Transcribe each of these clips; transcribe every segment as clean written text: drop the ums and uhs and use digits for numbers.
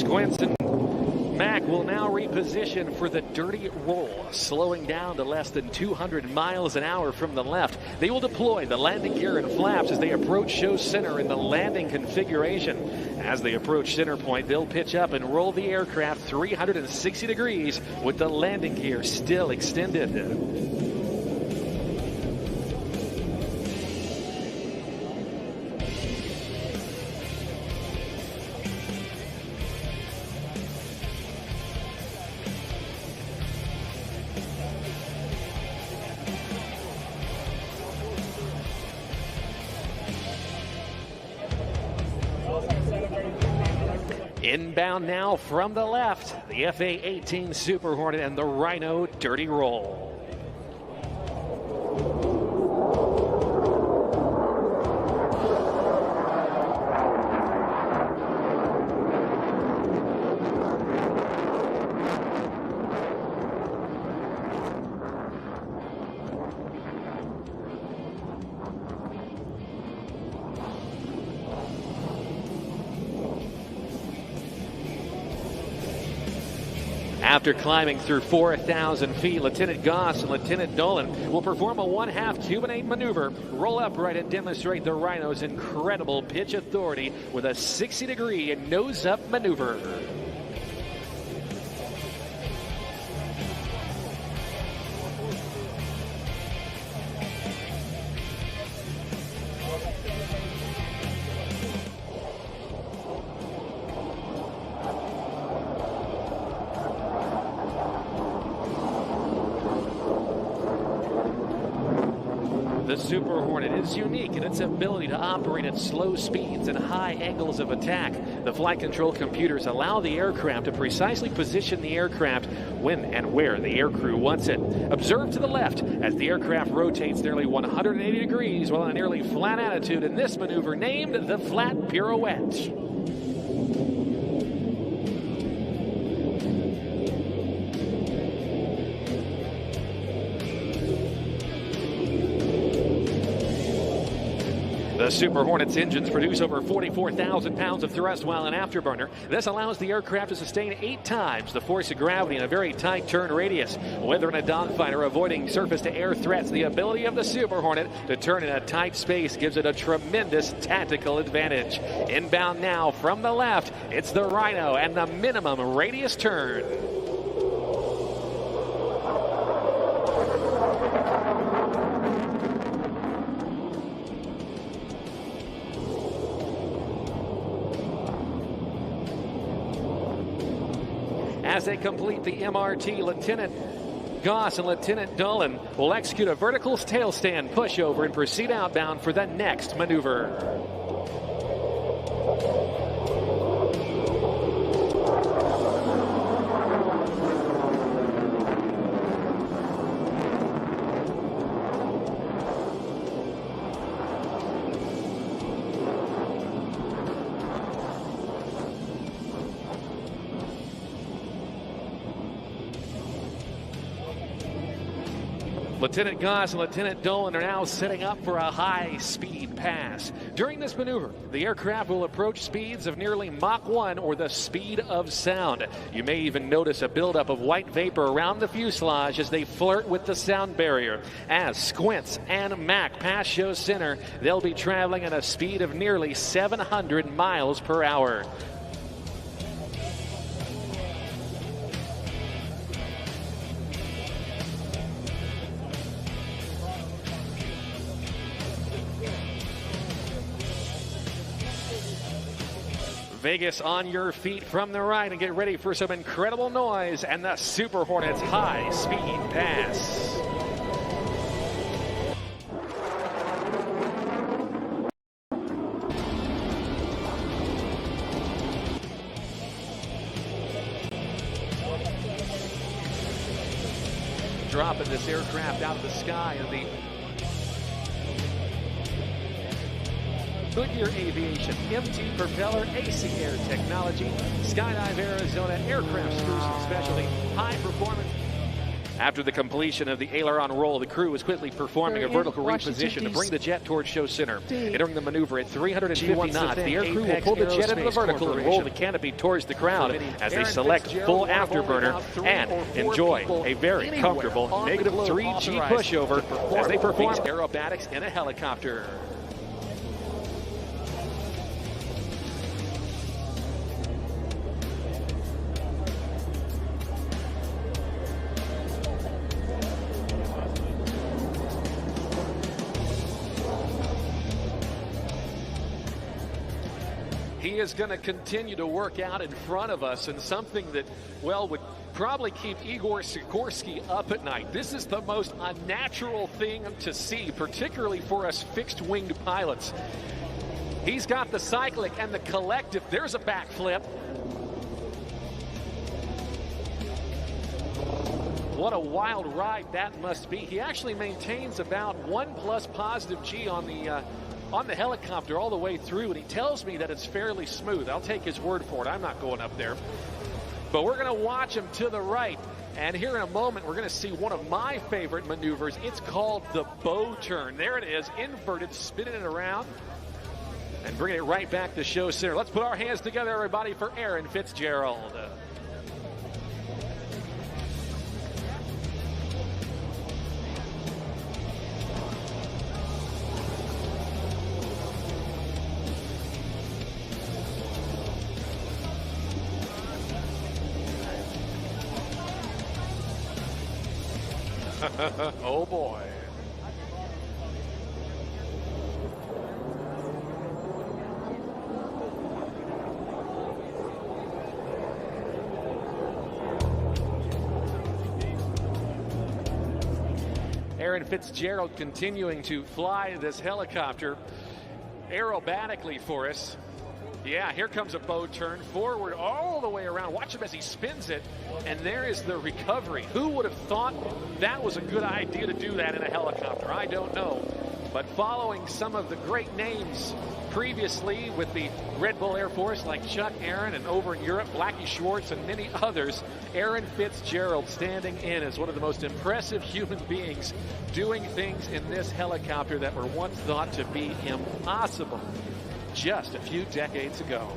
Squints and Mac will now reposition for the dirty roll, slowing down to less than 200 miles an hour from the left. They will deploy the landing gear and flaps as they approach show center in the landing configuration. As they approach center point, they'll pitch up and roll the aircraft 360 degrees with the landing gear still extended. Inbound now from the left, the FA-18 Super Hornet and the Rhino dirty roll. After climbing through 4,000 feet, Lieutenant Goss and Lieutenant Dolan will perform a 1/2 Cuban 8 maneuver, roll upright and demonstrate the Rhino's incredible pitch authority with a 60-degree nose-up maneuver. The Super Hornet is unique in its ability to operate at slow speeds and high angles of attack. The flight control computers allow the aircraft to precisely position the aircraft when and where the aircrew wants it. Observe to the left as the aircraft rotates nearly 180 degrees while in a nearly flat attitude in this maneuver named the flat pirouette. The Super Hornet's engines produce over 44,000 pounds of thrust while an afterburner. This allows the aircraft to sustain 8 times the force of gravity in a very tight turn radius. Whether in a dogfight or avoiding surface-to-air threats, the ability of the Super Hornet to turn in a tight space gives it a tremendous tactical advantage. Inbound now from the left, it's the Rhino and the minimum radius turn. As they complete the MRT, Lieutenant Goss and Lieutenant Dolan will execute a vertical tail stand pushover and proceed outbound for the next maneuver. Lieutenant Goss and Lieutenant Dolan are now setting up for a high-speed pass. During this maneuver, the aircraft will approach speeds of nearly Mach 1 or the speed of sound. You may even notice a buildup of white vapor around the fuselage as they flirt with the sound barrier. As Squints and Mac pass show center, they'll be traveling at a speed of nearly 700 miles per hour. Vegas on your feet from the right and get ready for some incredible noise and the Super Hornet's high-speed pass. Dropping this aircraft out of the sky in the Goodyear Aviation, MT Propeller, AC Air Technology, Skydive Arizona Aircraft Spruce Specialty, High Performance. After the completion of the aileron roll, the crew was quickly performing a vertical reposition to bring the jet towards show center. Entering the maneuver at 350 knots, the air crew will pull the jet into the vertical and roll the canopy towards the crowd as they select full afterburner and enjoy a very comfortable -3G pushover as they perform aerobatics in a helicopter. He is going to continue to work out in front of us, and something that, well, would probably keep Igor Sikorsky up at night. This is the most unnatural thing to see, particularly for us fixed-winged pilots. He's got the cyclic and the collective. There's a backflip. What a wild ride that must be. He actually maintains about 1+ positive G on the helicopter all the way through, and he tells me that it's fairly smooth. I'll take his word for it. I'm not going up there. But we're going to watch him to the right. And here in a moment, we're going to see one of my favorite maneuvers. It's called the bow turn. There it is, inverted, spinning it around and bringing it right back to show center. Let's put our hands together, everybody, for Aaron Fitzgerald. Oh boy. Aaron Fitzgerald continuing to fly this helicopter aerobatically for us. Yeah, here comes a bow turn forward all the way around. Watch him as he spins it, and there is the recovery. Who would have thought that was a good idea to do that in a helicopter? I don't know. But following some of the great names previously with the Red Bull Air Force like Chuck Aaron, and over in Europe, Blackie Schwartz and many others, Aaron Fitzgerald standing in as one of the most impressive human beings doing things in this helicopter that were once thought to be impossible just a few decades ago.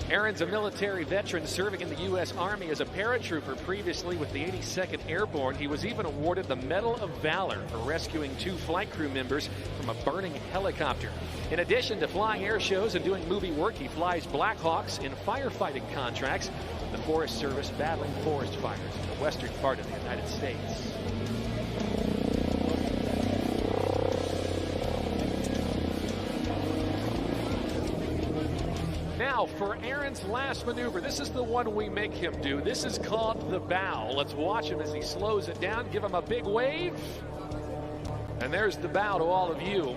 Aaron's a military veteran serving in the U.S. Army as a paratrooper previously with the 82nd Airborne. He was even awarded the Medal of Valor for rescuing 2 flight crew members from a burning helicopter. In addition to flying air shows and doing movie work, he flies Black Hawks in firefighting contracts, the Forest Service battling forest fires in the western part of the United States. Now, for Aaron's last maneuver, this is the one we make him do. This is called the bow. Let's watch him as he slows it down. Give him a big wave. And there's the bow to all of you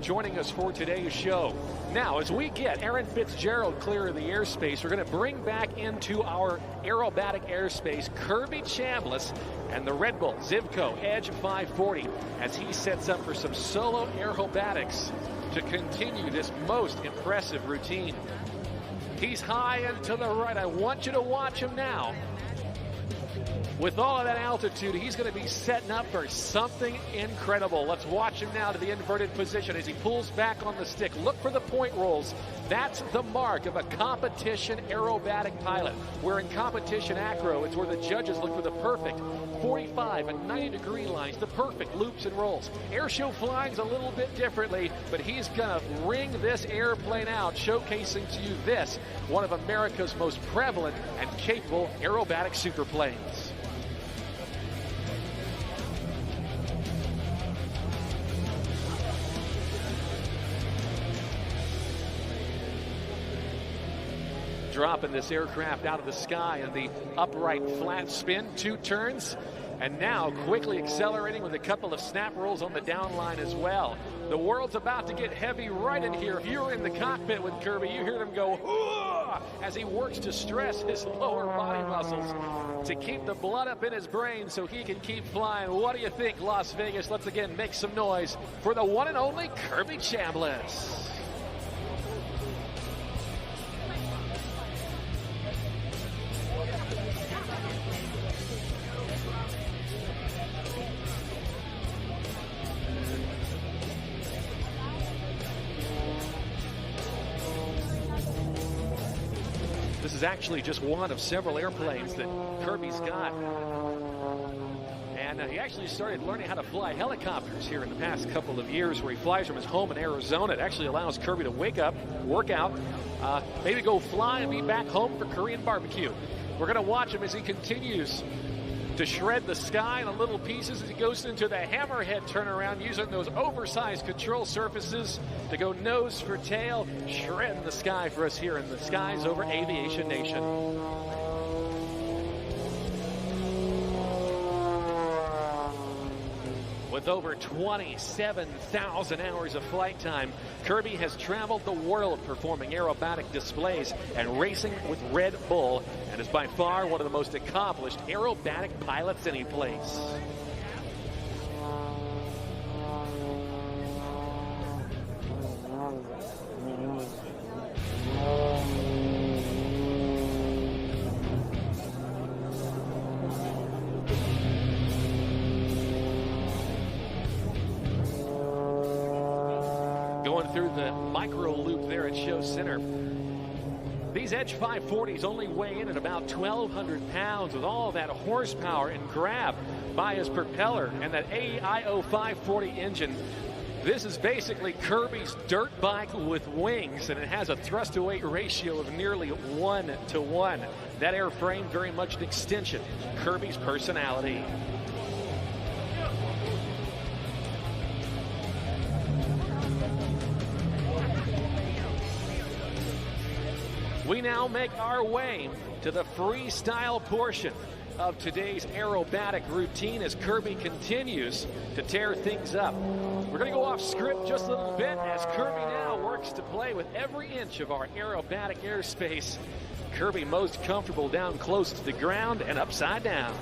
joining us for today's show. Now, as we get Aaron Fitzgerald clear of the airspace, we're going to bring back into our aerobatic airspace Kirby Chambliss and the Red Bull Zivco Edge 540 as he sets up for some solo aerobatics to continue this most impressive routine. He's high and to the right. I want you to watch him now. With all of that altitude, he's going to be setting up for something incredible. Let's watch him now to the inverted position as he pulls back on the stick. Look for the point rolls. That's the mark of a competition aerobatic pilot. Where in competition acro, it's where the judges look for the perfect 45 and 90-degree lines, the perfect loops and rolls. Airshow flying's a little bit differently, but he's going to ring this airplane out, showcasing to you this, one of America's most prevalent and capable aerobatic superplanes. Dropping this aircraft out of the sky in the upright flat spin, 2 turns, and now quickly accelerating with a couple of snap rolls on the down line as well. The world's about to get heavy right in here. If you're in the cockpit with Kirby, you hear him go, "Ooh," as he works to stress his lower body muscles to keep the blood up in his brain so he can keep flying. What do you think, Las Vegas? Let's again make some noise for the one and only Kirby Chambliss. is actually just one of several airplanes that Kirby's got. And he actually started learning how to fly helicopters here in the past couple of years, where he flies from his home in Arizona. It actually allows Kirby to wake up, work out, maybe go fly and be back home for Korean barbecue. We're going to watch him as he continues to shred the sky in little pieces as he goes into the hammerhead turnaround, using those oversized control surfaces to go nose for tail, shredding the sky for us here in the skies over Aviation Nation. With over 27,000 hours of flight time, Kirby has traveled the world performing aerobatic displays and racing with Red Bull, and is by far one of the most accomplished aerobatic pilots any place. Going through the micro loop there at Show Center. These Edge 540s only weigh in at about 1,200 pounds, with all that horsepower and grab by his propeller and that AIO 540 engine. This is basically Kirby's dirt bike with wings, and it has a thrust-to-weight ratio of nearly 1-to-1. That airframe very much an extension of Kirby's personality. We now make our way to the freestyle portion of today's aerobatic routine as Kirby continues to tear things up. We're going to go off script just a little bit as Kirby now works to play with every inch of our aerobatic airspace. Kirby most comfortable down close to the ground and upside down.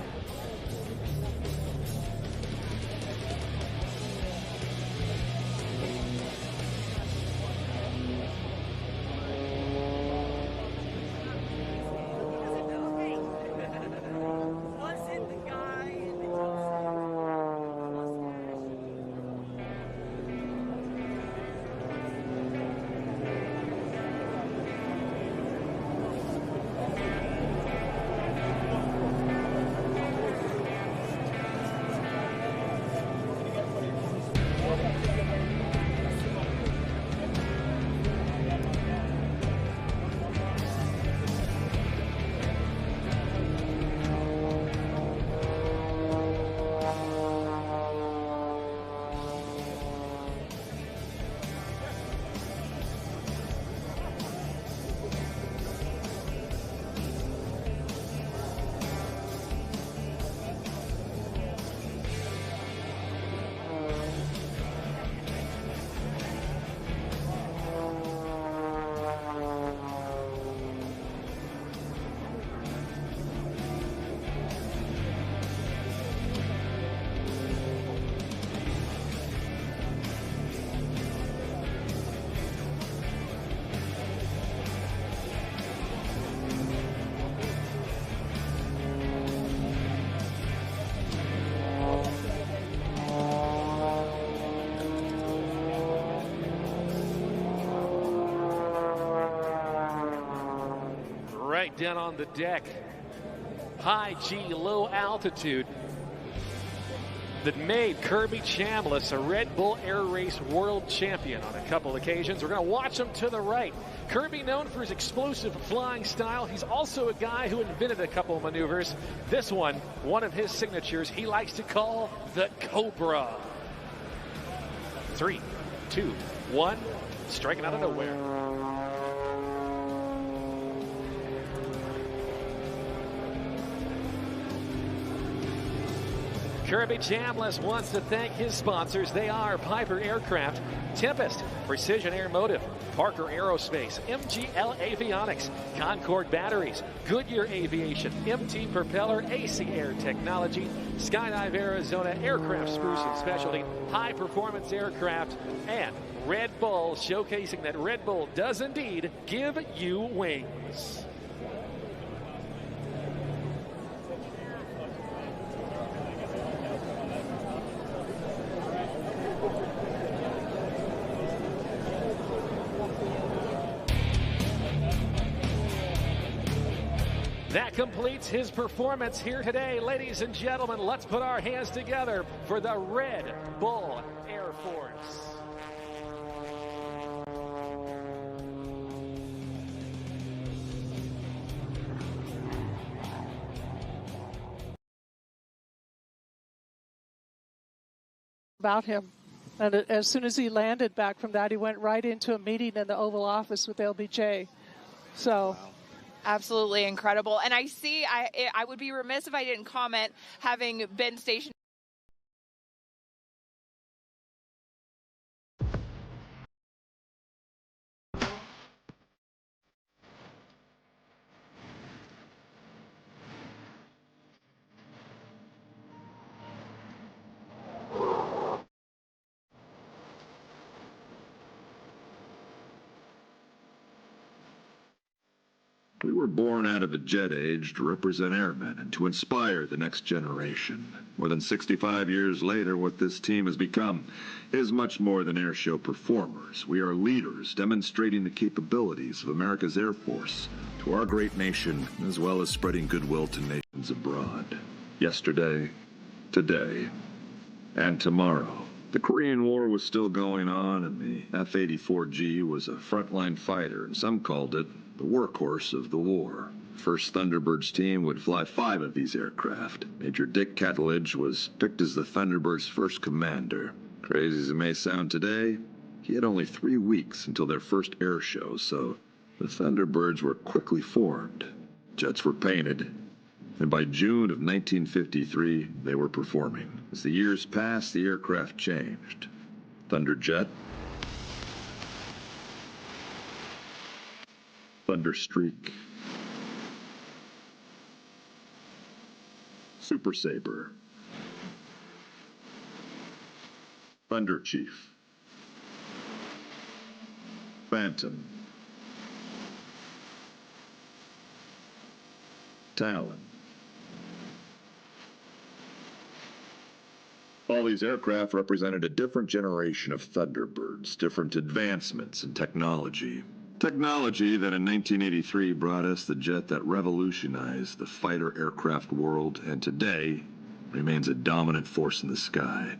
Right down on the deck, high G, low altitude, that made Kirby Chambliss a Red Bull Air Race world champion on a couple occasions. We're going to watch him to the right. Kirby, known for his explosive flying style, he's also a guy who invented a couple of maneuvers. This one of his signatures, he likes to call the Cobra. 3, 2, 1, striking out of nowhere. Kirby Chambliss wants to thank his sponsors. They are Piper Aircraft, Tempest, Precision Airmotive, Parker Aerospace, MGL Avionics, Concord Batteries, Goodyear Aviation, MT Propeller, AC Air Technology, Skydive Arizona, Aircraft Spruce and Specialty, High Performance Aircraft, and Red Bull, showcasing that Red Bull does indeed give you wings. that completes his performance here today. Ladies and gentlemen, let's put our hands together for the Red Bull Air Force. About him. And as soon as he landed back from that, he went right into a meeting in the Oval Office with LBJ. So. Wow. Absolutely incredible. And I would be remiss if I didn't comment, having been stationed. We were born out of a jet age to represent airmen and to inspire the next generation. More than 65 years later, what this team has become is much more than airshow performers. We are leaders demonstrating the capabilities of America's Air Force to our great nation, as well as spreading goodwill to nations abroad. Yesterday, today, and tomorrow. The Korean War was still going on, and the F-84G was a frontline fighter, and some called it the workhorse of the war. First Thunderbirds team would fly 5 of these aircraft. Major Dick Catledge was picked as the Thunderbirds' first commander. Crazy as it may sound today, he had only 3 weeks until their first air show, so the Thunderbirds were quickly formed. Jets were painted, and by June of 1953, they were performing. As the years passed, the aircraft changed. Thunderjet, Thunderstreak, Super Sabre, Thunder Chief, Phantom, Talon. All these aircraft represented a different generation of Thunderbirds, different advancements in technology. Technology that in 1983 brought us the jet that revolutionized the fighter aircraft world and today remains a dominant force in the sky.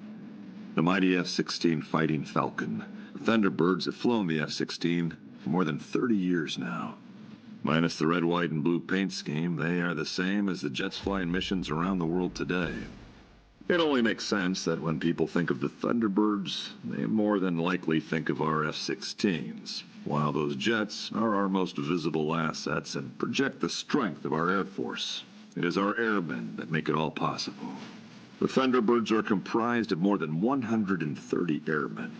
The mighty F-16 Fighting Falcon. The Thunderbirds have flown the F-16 for more than 30 years now. Minus the red, white, and blue paint scheme, they are the same as the jets flying missions around the world today. It only makes sense that when people think of the Thunderbirds, they more than likely think of our F-16s, while those jets are our most visible assets and project the strength of our Air Force. It is our airmen that make it all possible. The Thunderbirds are comprised of more than 130 airmen.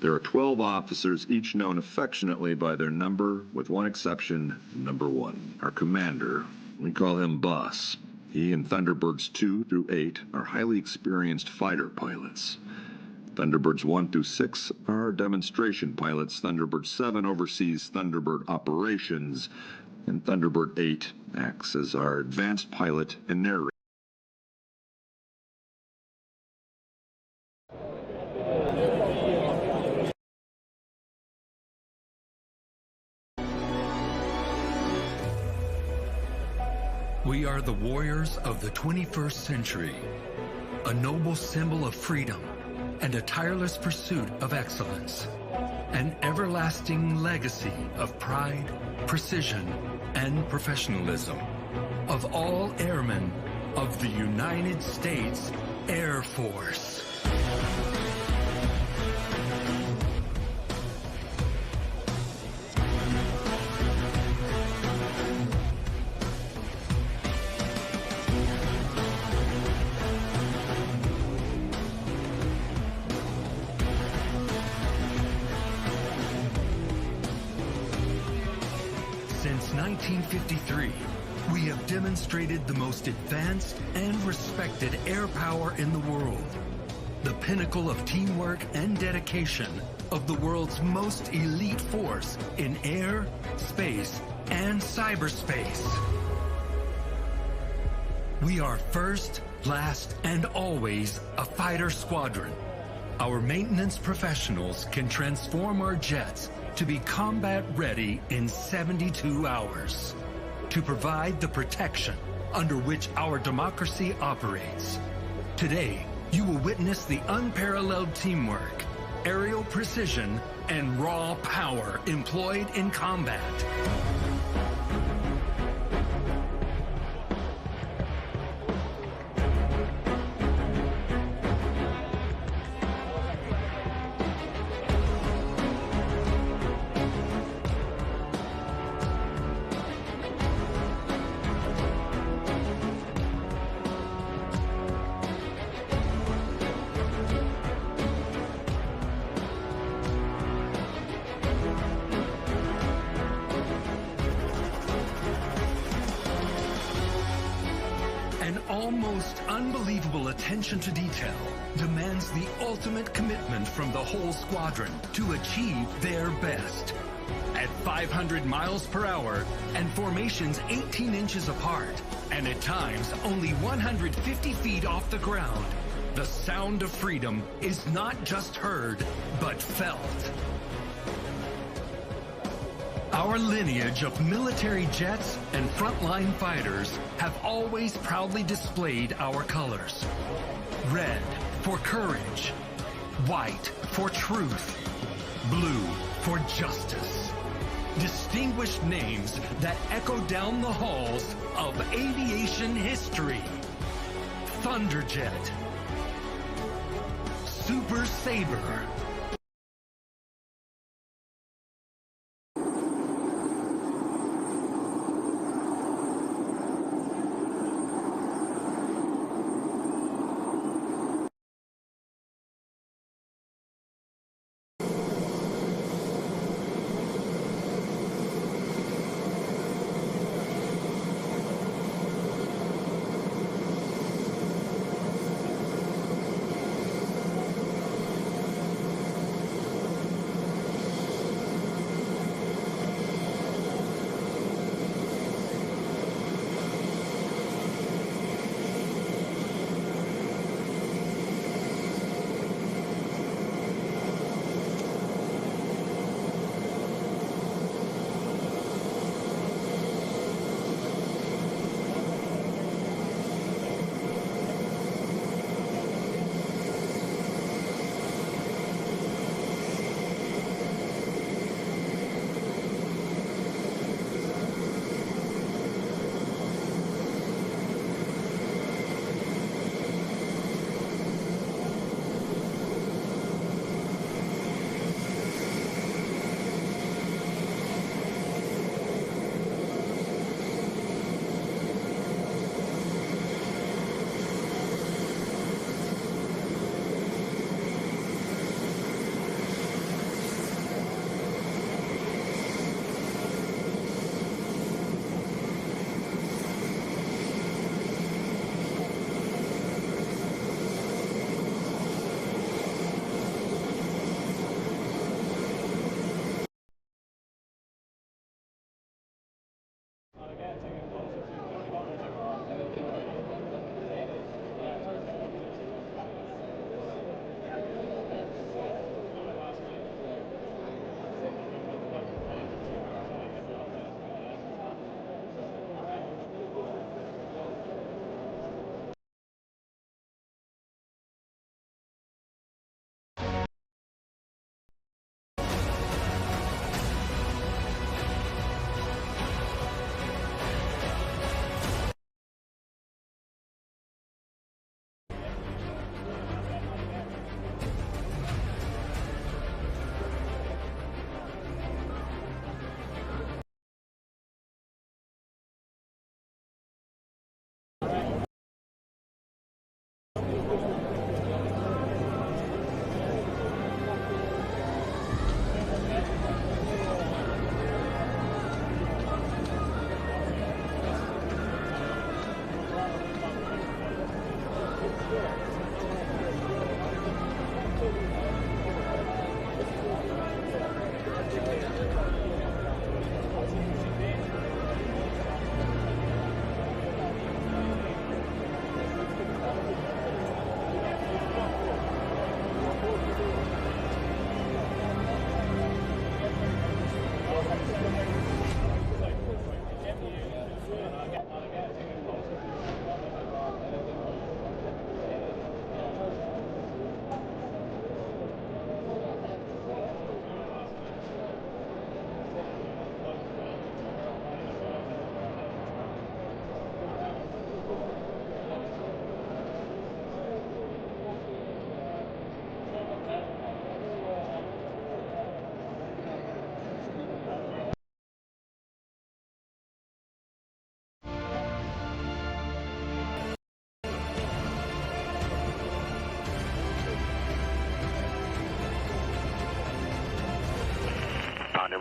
There are 12 officers, each known affectionately by their number, with one exception, number 1. Our commander, we call him Boss. He and Thunderbirds 2 through 8 are highly experienced fighter pilots. Thunderbirds 1 through 6 are demonstration pilots. Thunderbird 7 oversees Thunderbird operations, and Thunderbird 8 acts as our advanced pilot and narrator. We are the warriors of the 21st century, a noble symbol of freedom and a tireless pursuit of excellence, an everlasting legacy of pride, precision, and professionalism of all airmen of the United States Air Force. Since 1953, we have demonstrated the most advanced and respected air power in the world, the pinnacle of teamwork and dedication of the world's most elite force in air, space, and cyberspace. We are first, last, and always a fighter squadron. Our maintenance professionals can transform our jets to be combat ready in 72 hours. to provide the protection under which our democracy operates. Today, you will witness the unparalleled teamwork, aerial precision, and raw power employed in combat. An almost unbelievable attention to detail demands the ultimate commitment from the whole squadron to achieve their best. At 500 miles per hour and formations 18 inches apart, and at times only 150 feet off the ground, the sound of freedom is not just heard, but felt. Our lineage of military jets and frontline fighters have always proudly displayed our colors. Red for courage, white for truth, blue for justice. Distinguished names that echo down the halls of aviation history. Thunderjet, Super Sabre,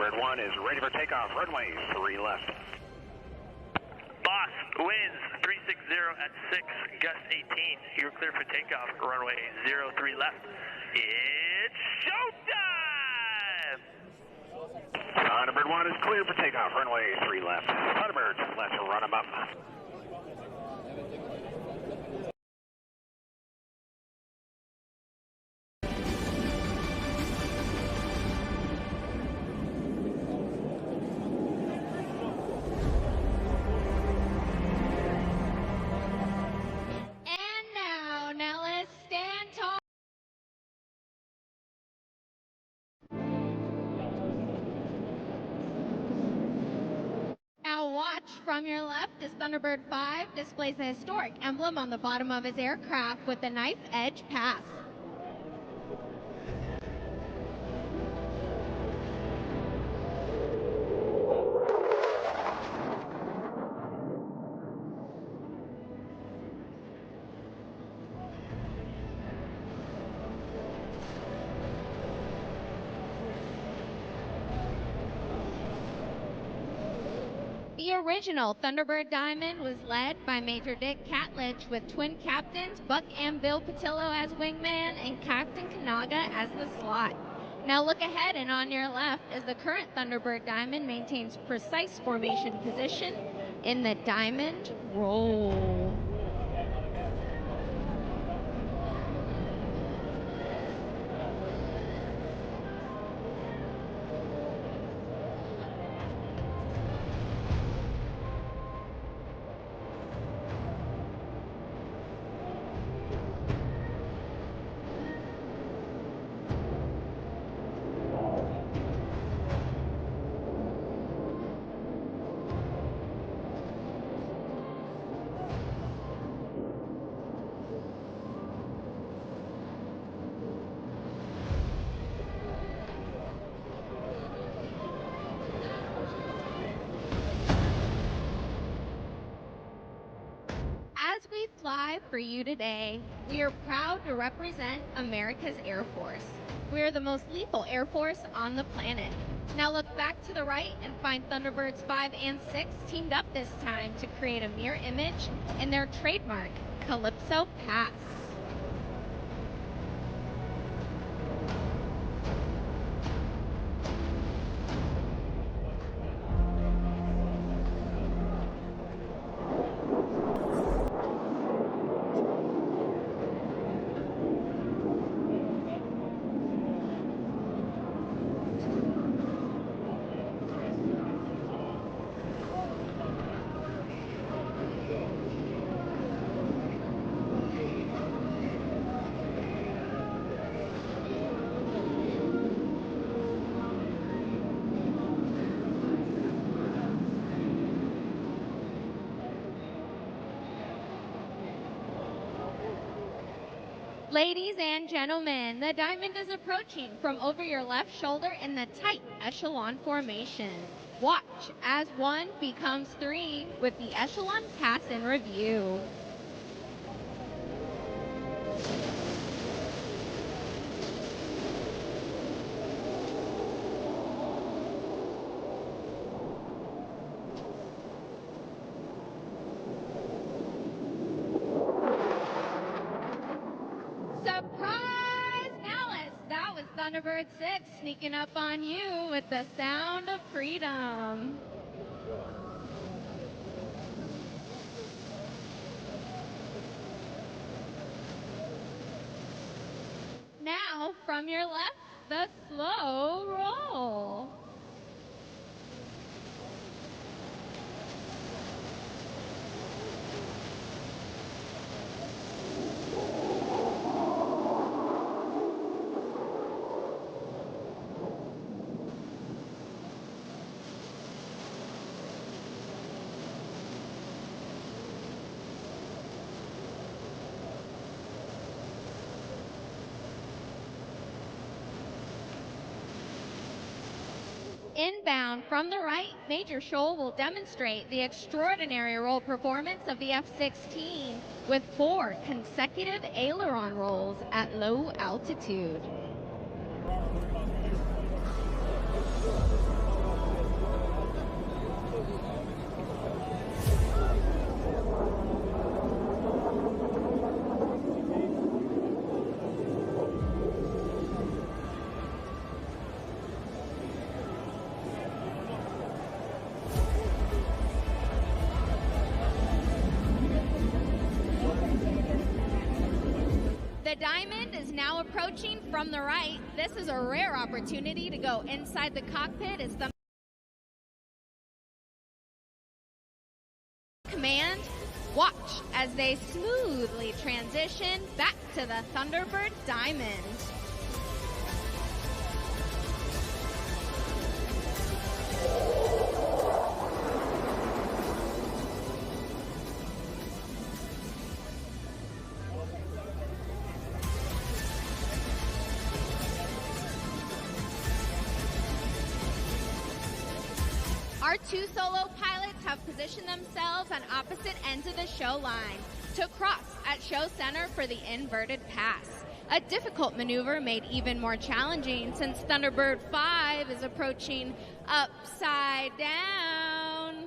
Thunderbird 1 is ready for takeoff. Runway 3 left. Boss, winds 360 at 6, gust 18. You're clear for takeoff. Runway 03 left. It's showtime! Thunderbird 1 is clear for takeoff. Runway 3 left. Thunderbird, let's run them up. Now let's stand tall. Now watch from your left as Thunderbird 5 displays the historic emblem on the bottom of his aircraft with the knife edge pass. The original Thunderbird Diamond was led by Major Dick Catledge with twin captains Buck and Bill Patillo as wingman and Captain Kanaga as the slot. Now look ahead and on your left as the current Thunderbird Diamond maintains precise formation position in the Diamond roll. As we fly for you today, we are proud to represent America's Air Force. We are the most lethal Air Force on the planet. Now look back to the right and find Thunderbirds 5 and 6 teamed up this time to create a mirror image in their trademark, Calypso Pass. Ladies and gentlemen, the Diamond is approaching from over your left shoulder in the tight echelon formation. Watch as 1 becomes 3 with the echelon pass in review. Surprise, Alice! That was Thunderbird 6 sneaking up on you with the sound of freedom. Now, from your left, the slow roll. Inbound from the right, Major Scholl will demonstrate the extraordinary roll performance of the F-16 with 4 consecutive aileron rolls at low altitude. The Diamond is now approaching from the right. This is a rare opportunity to go inside the cockpit as the command. Watch as they smoothly transition back to the Thunderbird Diamond. Our two solo pilots have positioned themselves on opposite ends of the show line to cross at show center for the inverted pass. A difficult maneuver made even more challenging since Thunderbird 5 is approaching upside down.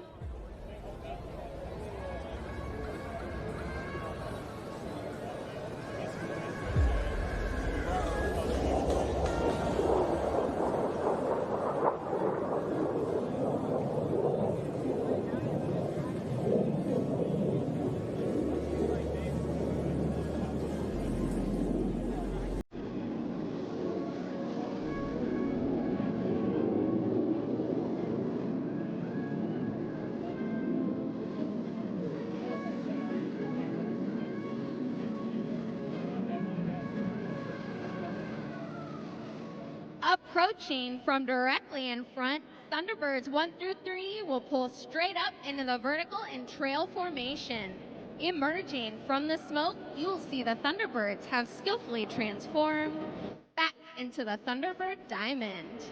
Approaching from directly in front, Thunderbirds 1 through 3 will pull straight up into the vertical and trail formation. Emerging from the smoke, you'll see the Thunderbirds have skillfully transformed back into the Thunderbird Diamond.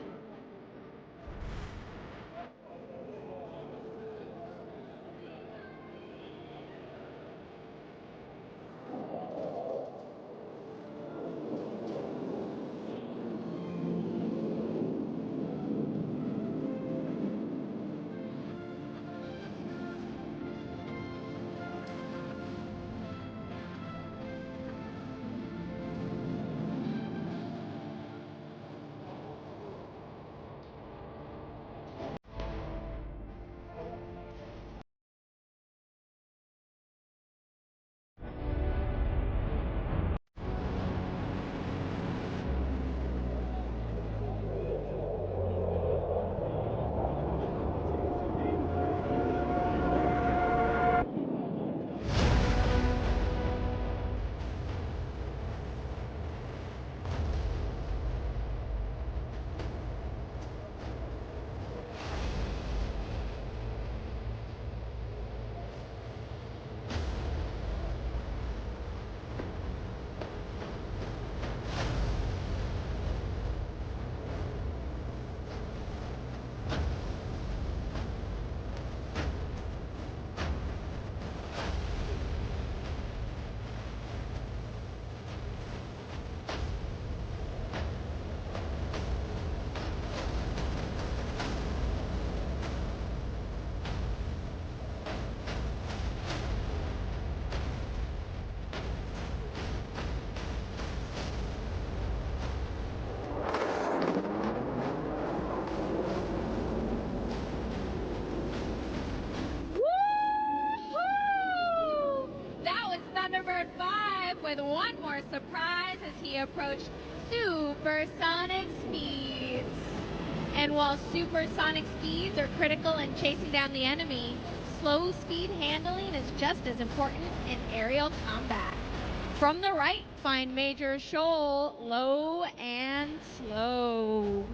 With one more surprise as he approached supersonic speeds. And while supersonic speeds are critical in chasing down the enemy, slow speed handling is just as important in aerial combat. From the right, find Major Shoal, low and slow.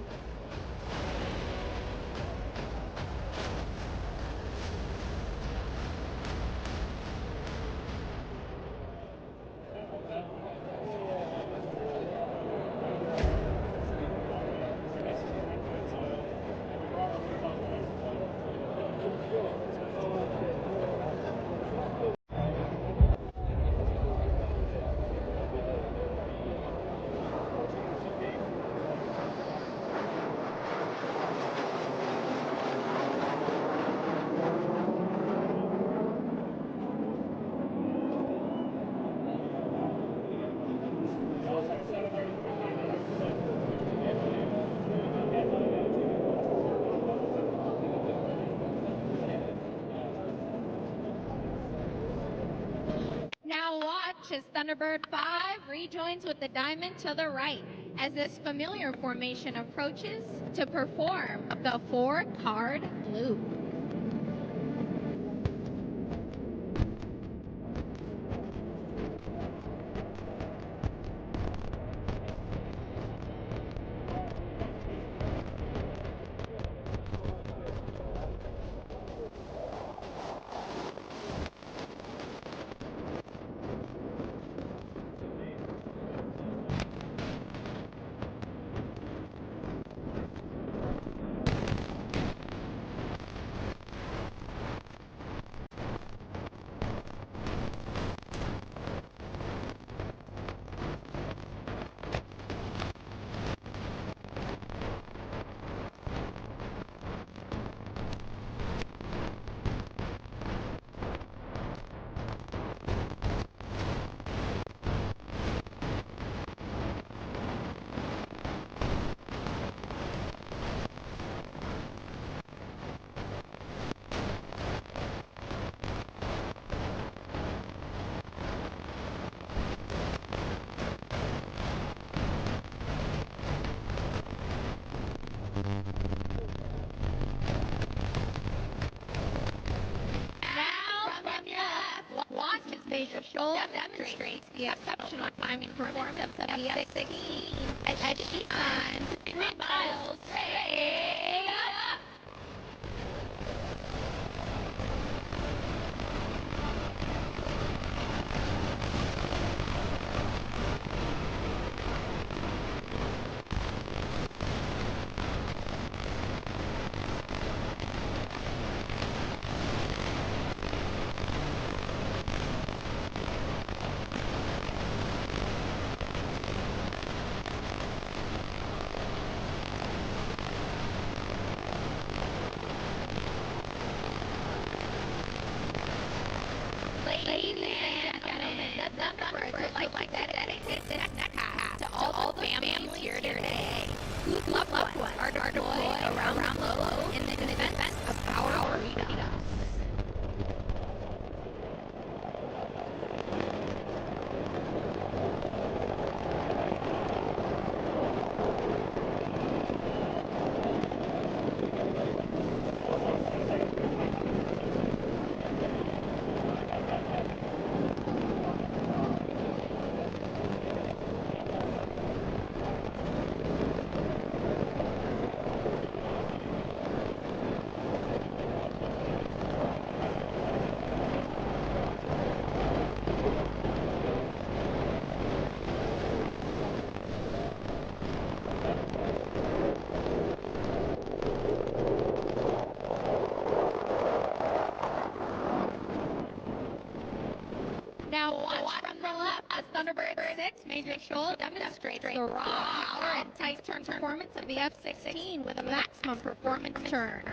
watch as Thunderbird 5 rejoins with the Diamond to the right as this familiar formation approaches to perform the 4-card loop. Major Shoal demonstrates the exceptional climbing performance of the F-16 as she climbs 3 miles straight up. Ladies and gentlemen, the Thunderbird would like to dedicate this next pass to all the families here today whose loved ones are deployed around the globe in the defense of our freedom. Now watch from the left as Thunderbird 6 Major Shoal demonstrates the raw power and tight turn performance of the F-16 with a maximum performance turn.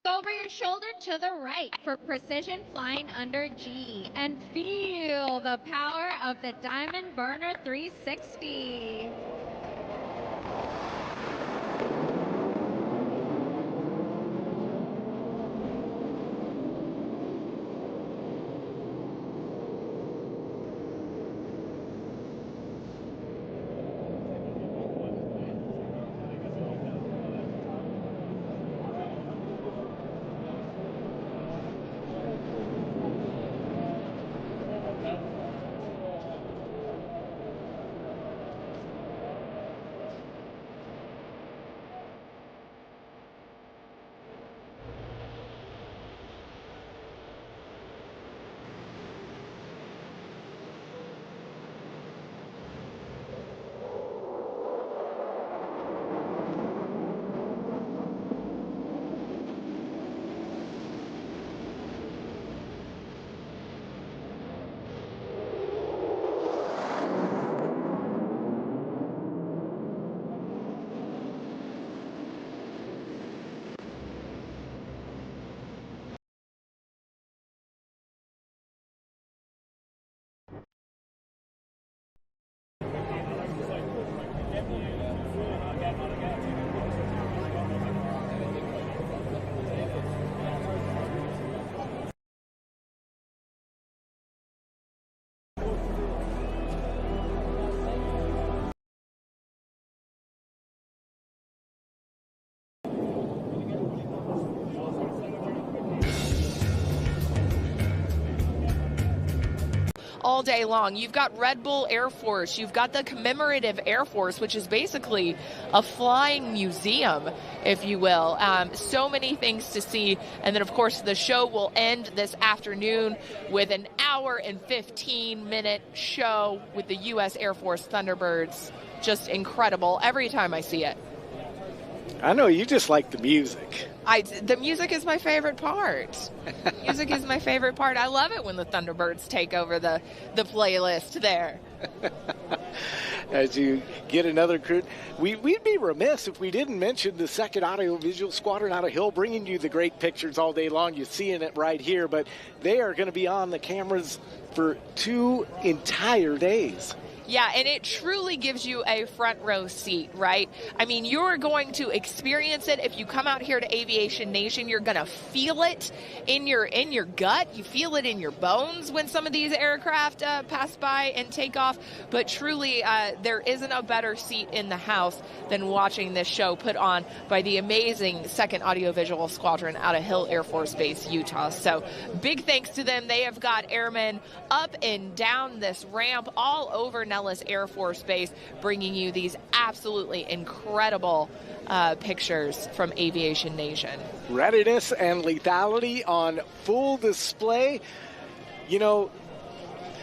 Over your shoulder to the right for precision flying under G and feel the power of the Diamond Burner 360. all day long. You've got Red Bull Air Force. You've got the Commemorative Air Force, which is basically a flying museum, if you will. So many things to see. And then, of course, the show will end this afternoon with an hour and 15-minute show with the U.S. Air Force Thunderbirds. Just incredible every time I see it. I know you just like the music. The music is my favorite part. Music is my favorite part. I love it when the Thunderbirds take over the playlist there. As you get another crew, we'd be remiss if we didn't mention the 2nd Audiovisual Squadron out of Hill, bringing you the great pictures all day long. You're seeing it right here, but they are going to be on the cameras for 2 entire days. Yeah, and it truly gives you a front row seat, right? I mean, you're going to experience it. If you come out here to Aviation Nation, you're going to feel it in your gut. You feel it in your bones when some of these aircraft pass by and take off. But truly, there isn't a better seat in the house than watching this show put on by the amazing 2nd Audiovisual Squadron out of Hill Air Force Base, Utah. So big thanks to them. They have got airmen up and down this ramp all over Nellis Air Force Base, bringing you these absolutely incredible pictures from Aviation Nation. Readiness and lethality on full display. You know,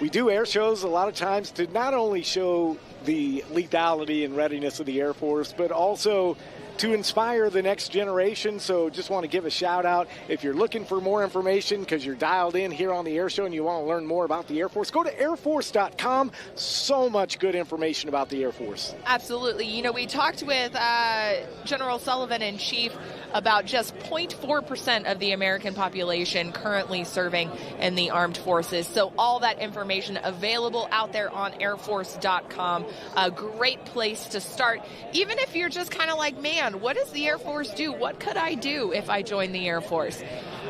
we do air shows a lot of times to not only show the lethality and readiness of the Air Force, but also to inspire the next generation. So just want to give a shout out. If you're looking for more information because you're dialed in here on the air show and you want to learn more about the Air Force, go to airforce.com. So much good information about the Air Force. Absolutely. You know, we talked with General Sullivan in chief about just 0.4% of the American population currently serving in the armed forces. So all that information available out there on airforce.com. A great place to start. Even if you're just kind of like, man, what does the Air Force do? What could I do if I joined the Air Force?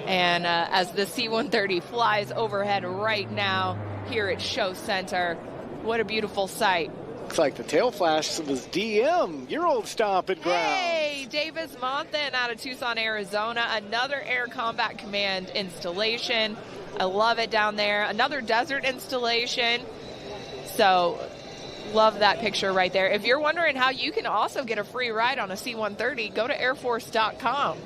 And as the C-130 flies overhead right now here at Show Center, what a beautiful sight. Looks like the tail flash was DM, your old stomping ground. Hey, Davis Monthan out of Tucson, Arizona. Another Air Combat Command installation. I love it down there. Another desert installation. So love that picture right there. If you're wondering how you can also get a free ride on a C-130, go to airforce.com.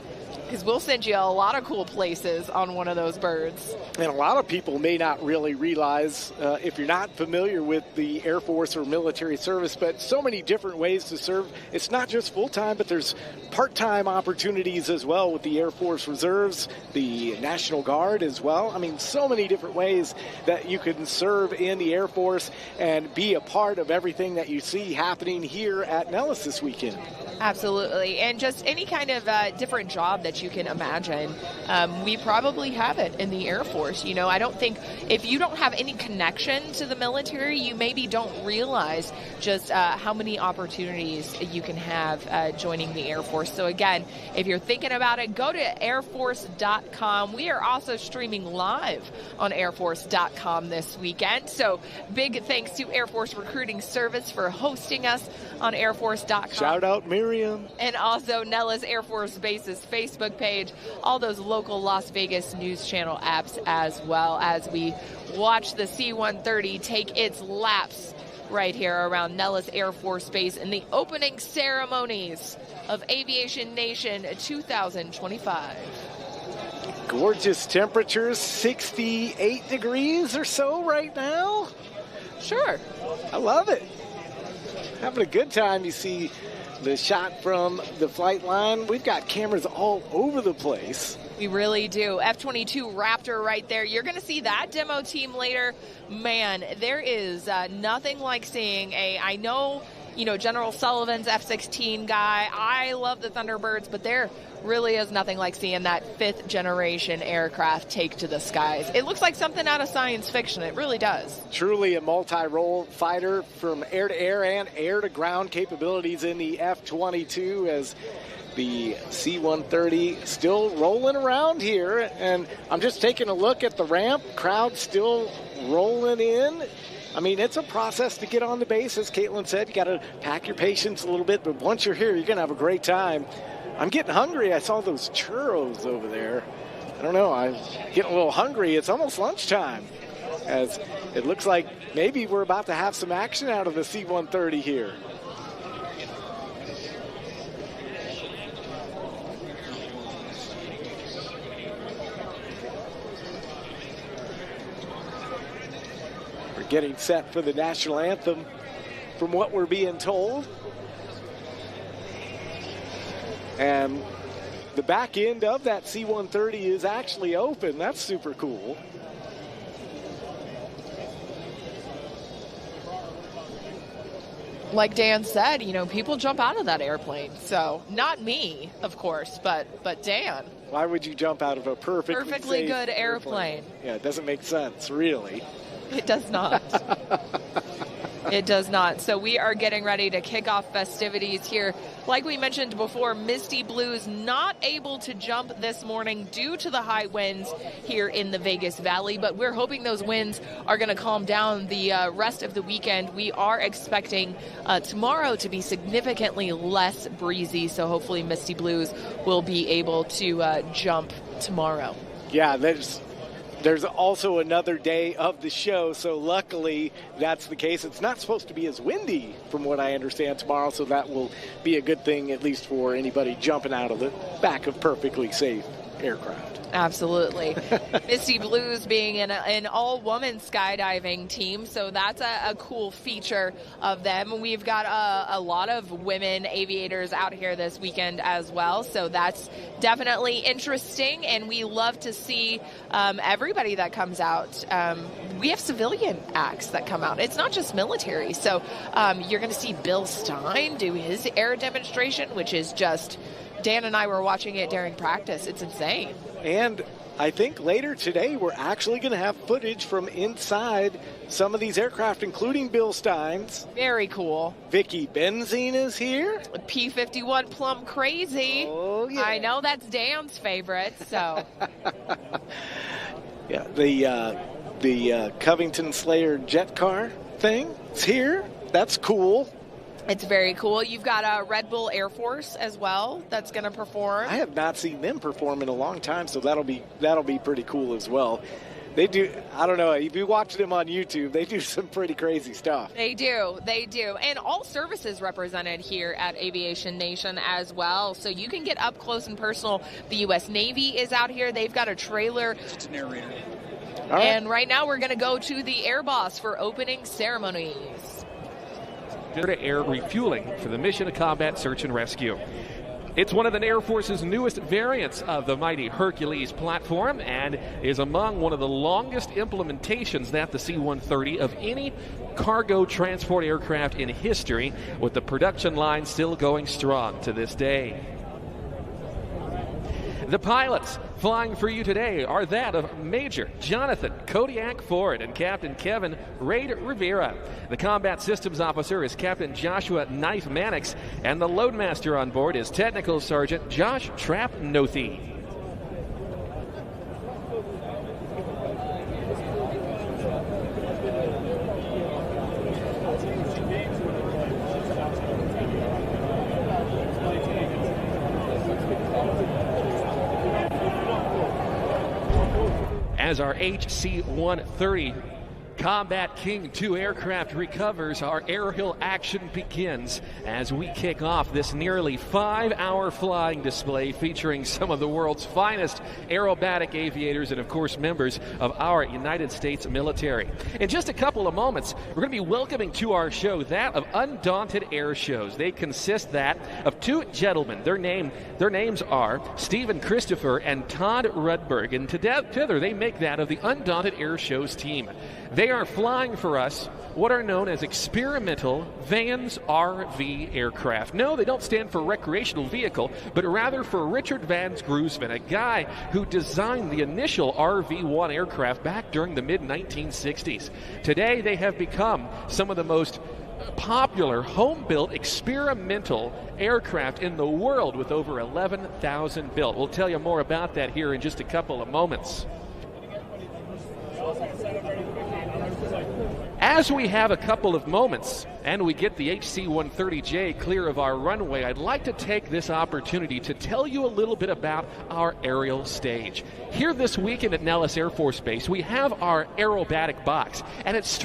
because we'll send you a lot of cool places on one of those birds. And a lot of people may not really realize, if you're not familiar with the Air Force or military service, but so many different ways to serve. It's not just full-time, but there's part-time opportunities as well with the Air Force Reserves, the National Guard as well. I mean, so many different ways that you can serve in the Air Force and be a part of everything that you see happening here at Nellis this weekend. Absolutely. And just any kind of different job that you can imagine, we probably have it in the Air Force. You know, I don't think if you don't have any connection to the military, you maybe don't realize just how many opportunities you can have joining the Air Force. So again, if you're thinking about it, go to airforce.com. We are also streaming live on airforce.com this weekend. So big thanks to Air Force Recruiting Service for hosting us on airforce.com. Shout out Miriam. And also Nellis Air Force Base's Facebook page, all those local Las Vegas News Channel apps, as well as we watch the C-130 take its laps right here around Nellis Air Force Base in the opening ceremonies of Aviation Nation 2025. Gorgeous temperatures, 68 degrees or so right now. Sure. I love it. Having a good time. You see the shot from the flight line. We've got cameras all over the place. We really do. F-22 Raptor right there. You're going to see that demo team later. Man, there is nothing like seeing I know, you know, General Sullivan's F-16 guy. I love the Thunderbirds, but there really is nothing like seeing that fifth generation aircraft take to the skies. It looks like something out of science fiction. It really does. Truly a multi-role fighter from air-to-air and air-to-ground capabilities in the F-22 as the C-130 still rolling around here. And I'm just taking a look at the ramp. Crowd still rolling in. I mean, it's a process to get on the base. As Caitlin said, you got to pack your patience a little bit, but once you're here, you're going to have a great time. I'm getting hungry. I saw those churros over there. I don't know. I'm getting a little hungry. It's almost lunchtime. as it looks like maybe we're about to have some action out of the C-130 here. We're getting set for the national anthem from what we're being told. And the back end of that C-130 is actually open. That's super cool. Like Dan said, you know, people jump out of that airplane. So not me, of course, but Dan. Why would you jump out of a perfectly safe good airplane? Yeah, it doesn't make sense, really. It does not. It does not. So we are getting ready to kick off festivities here. Like we mentioned before, Misty Blues not able to jump this morning due to the high winds here in the Vegas Valley, but we're hoping those winds are going to calm down the rest of the weekend. We are expecting tomorrow to be significantly less breezy, so hopefully Misty Blues will be able to jump tomorrow. Yeah, there's also another day of the show, so luckily that's the case. It's not supposed to be as windy from what I understand tomorrow, so that will be a good thing, at least for anybody jumping out of the back of perfectly safe aircraft. Absolutely. Misty Blues being an all-woman skydiving team, so that's a cool feature of them. We've got a lot of women aviators out here this weekend as well, so that's definitely interesting, and we love to see everybody that comes out. We have civilian acts that come out. It's not just military, so you're going to see Bill Stein do his air demonstration, which is just... Dan and I were watching it during practice. It's insane. And I think later today we're actually going to have footage from inside some of these aircraft, including Bill Stein's. Very cool. Vicky Benzine is here. P-51 Plum Crazy. Oh, yeah. I know that's Dan's favorite, so. Yeah, the Covington Slayer jet car thing is here. That's cool. It's very cool. You've got a Red Bull Air Force as well that's going to perform. I have not seen them perform in a long time, so that'll be pretty cool as well. They do, I don't know, if you watch them on YouTube, they do some pretty crazy stuff. They do. And all services represented here at Aviation Nation as well. So you can get up close and personal. The U.S. Navy is out here. They've got a trailer. It's a narrator. All right. And right now we're going to go to the Air Boss for opening ceremonies. To air refueling for the Mission to Combat Search and Rescue. It's one of the Air Force's newest variants of the mighty Hercules platform and is among one of the longest implementations that the C-130 of any cargo transport aircraft in history, with the production line still going strong to this day. The pilots flying for you today are that of Major Jonathan Kodiak Ford and Captain Kevin Raid Rivera. The combat systems officer is Captain Joshua Knife Mannix, and the loadmaster on board is Technical Sergeant Josh Trapp Nothi. As our HC-130 Combat King 2 aircraft recovers, our airhill action begins as we kick off this nearly 5-hour flying display featuring some of the world's finest aerobatic aviators and, of course, members of our United States military. In just a couple of moments, we're going to be welcoming to our show that of Undaunted Air Shows. They consist that of two gentlemen. Their names are Stephen Christopher and Todd Rudberg, and together they make that of the Undaunted Air Shows team. They are flying for us what are known as experimental Vans RV aircraft. No, they don't stand for recreational vehicle, but rather for Richard Vans Groosman, a guy who designed the initial RV-1 aircraft back during the mid-1960s. Today, they have become some of the most popular home-built experimental aircraft in the world, with over 11,000 built. We'll tell you more about that here in just a couple of moments. As we have a couple of moments and we get the HC-130J clear of our runway, I'd like to take this opportunity to tell you a little bit about our aerial stage. Here this weekend at Nellis Air Force Base, we have our aerobatic box, and it's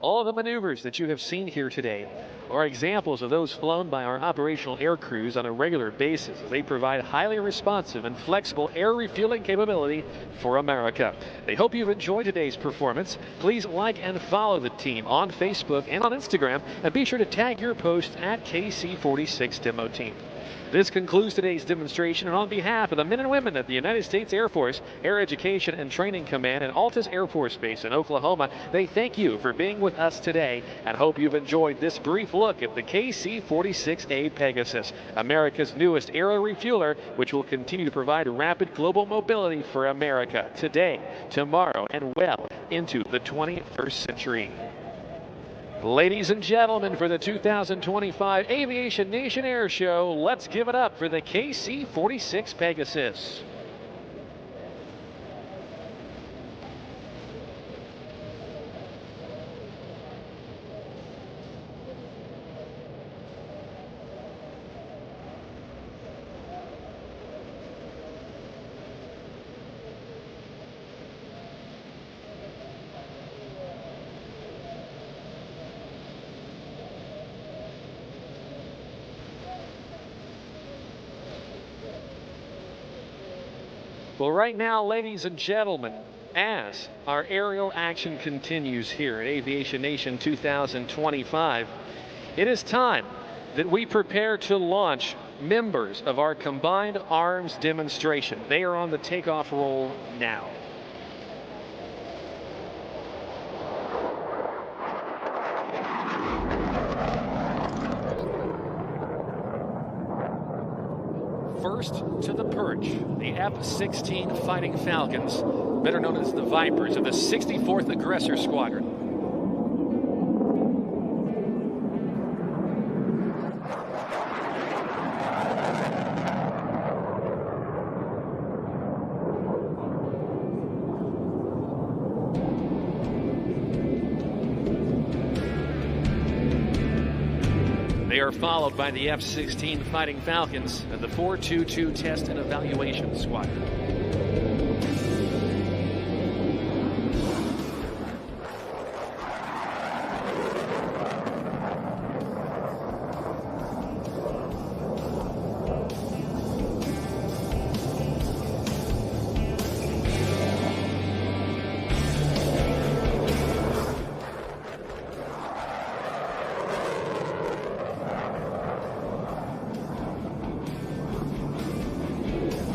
all of the maneuvers that you have seen here today are examples of those flown by our operational air crews on a regular basis as they provide highly responsive and flexible air refueling capability for America. They hope you've enjoyed today's performance. Please like and follow the team on Facebook and on Instagram, and be sure to tag your post at KC46 Demo Team. This concludes today's demonstration, and on behalf of the men and women of the United States Air Force Air Education and Training Command and Altus Air Force Base in Oklahoma, they thank you for being with us today and hope you've enjoyed this brief look at the KC-46A Pegasus, America's newest aero refueler, which will continue to provide rapid global mobility for America today, tomorrow, and well into the 21st century. Ladies and gentlemen, for the 2025 Aviation Nation Air Show, let's give it up for the KC-46 Pegasus. Well, right now, ladies and gentlemen, as our aerial action continues here at Aviation Nation 2025, it is time that we prepare to launch members of our combined arms demonstration. They are on the takeoff roll now. First to the perch, the F-16 Fighting Falcons, better known as the Vipers of the 64th Aggressor Squadron. They are followed by the F-16 Fighting Falcons and the 422 Test and Evaluation Squadron.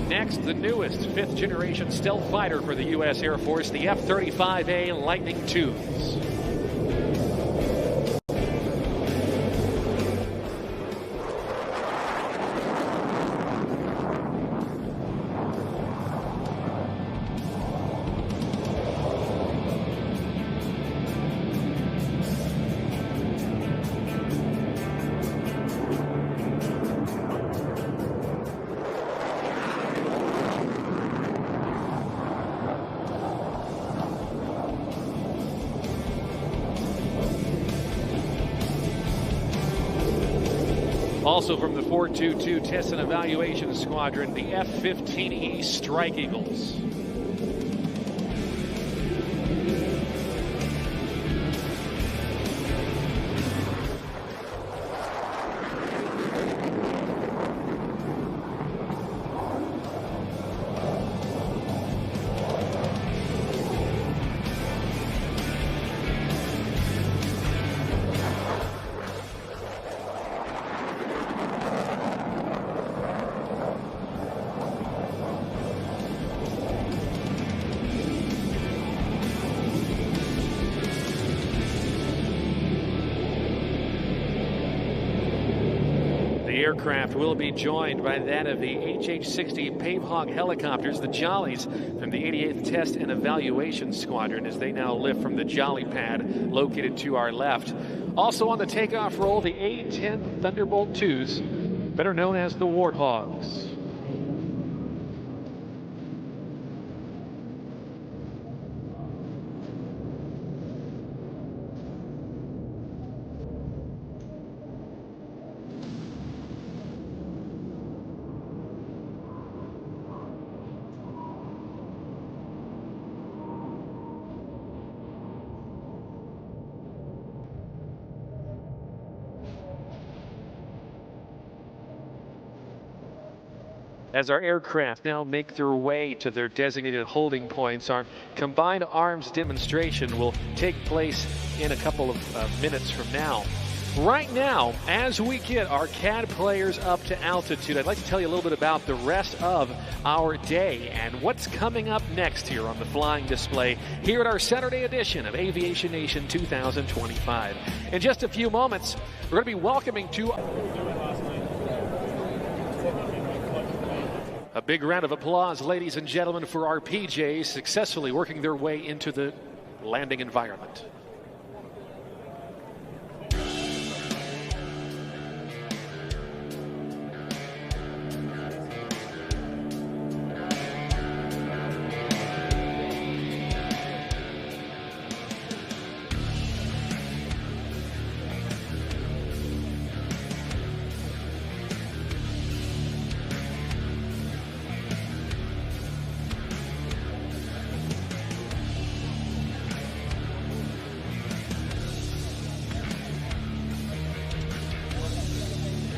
Next, the newest 5th generation stealth fighter for the U.S. Air Force, the F-35A Lightning IIs. Also from the 422 Test and Evaluation Squadron, the F-15E Strike Eagles. aircraft will be joined by that of the HH-60 Pavehawk helicopters, the Jollies from the 88th Test and Evaluation Squadron, as they now lift from the Jolly pad located to our left. Also on the takeoff roll, the A-10 Thunderbolt IIs, better known as the Warthogs. As our aircraft now make their way to their designated holding points, our combined arms demonstration will take place in a couple of minutes from now. Right now, as we get our CAD players up to altitude, I'd like to tell you a little bit about the rest of our day and what's coming up next here on the flying display here at our Saturday edition of Aviation Nation 2025. In just a few moments, we're going to be welcoming to a big round of applause, ladies and gentlemen, for our PJs successfully working their way into the landing environment.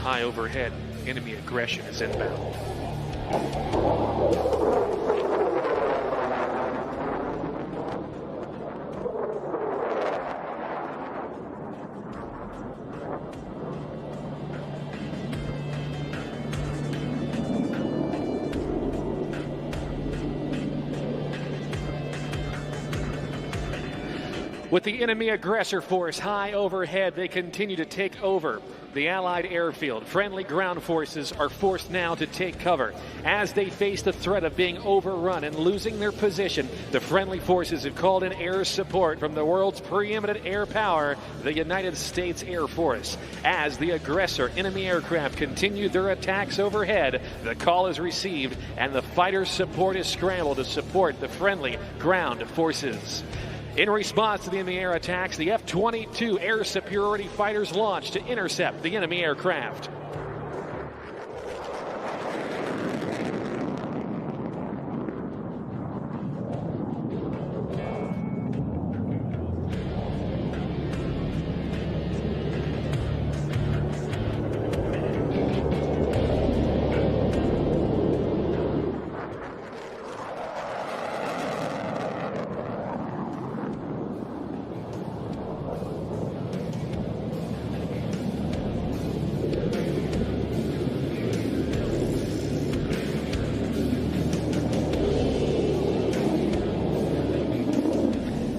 High overhead, enemy aggression is inbound. With the enemy aggressor force high overhead, they continue to take over the Allied airfield. Friendly ground forces are forced now to take cover. As they face the threat of being overrun and losing their position, the friendly forces have called in air support from the world's preeminent air power, the United States Air Force. As the aggressor enemy aircraft continue their attacks overhead, the call is received and the fighter support is scrambled to support the friendly ground forces. In response to the enemy air attacks, the F-22 air superiority fighters launched to intercept the enemy aircraft.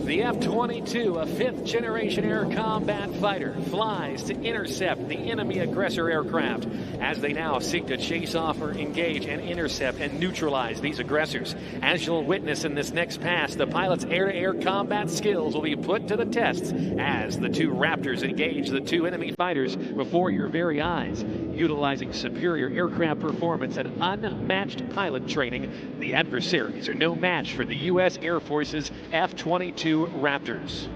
The F-22, a fifth-generation air combat fighter, flies to intercept the enemy aggressor aircraft as they now seek to chase off or engage and intercept and neutralize these aggressors. As you'll witness in this next pass, the pilot's air-to-air combat skills will be put to the test as the two Raptors engage the two enemy fighters before your very eyes. Utilizing superior aircraft performance and unmatched pilot training, the adversaries are no match for the U.S. Air Force's F-22 Raptors.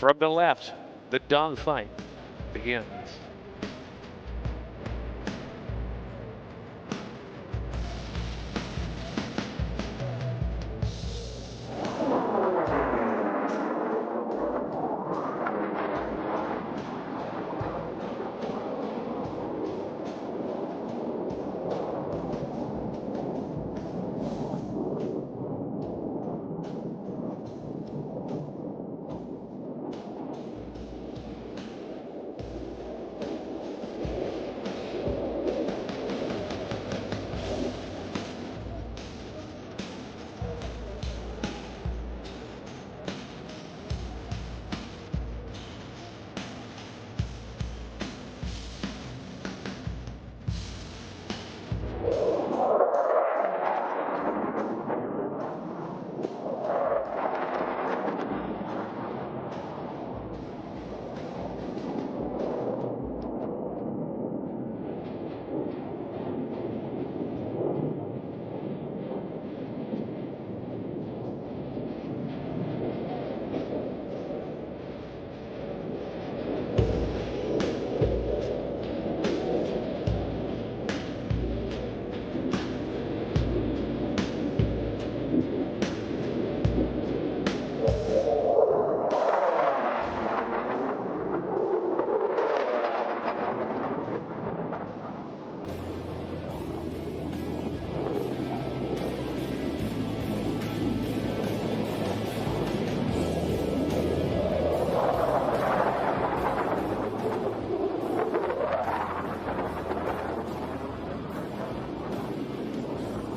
From the left, the dogfight begins.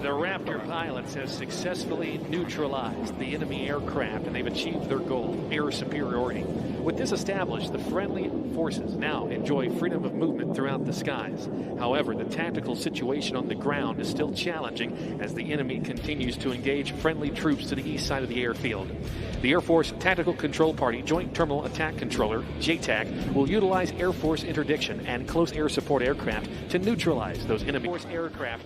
The Raptor pilots have successfully neutralized the enemy aircraft, and they've achieved their goal, air superiority. With this established, the friendly forces now enjoy freedom of movement throughout the skies. However, the tactical situation on the ground is still challenging as the enemy continues to engage friendly troops to the east side of the airfield. The Air Force Tactical Control Party Joint Terminal Attack Controller, JTAC, will utilize Air Force interdiction and close air support aircraft to neutralize those enemy force aircraft.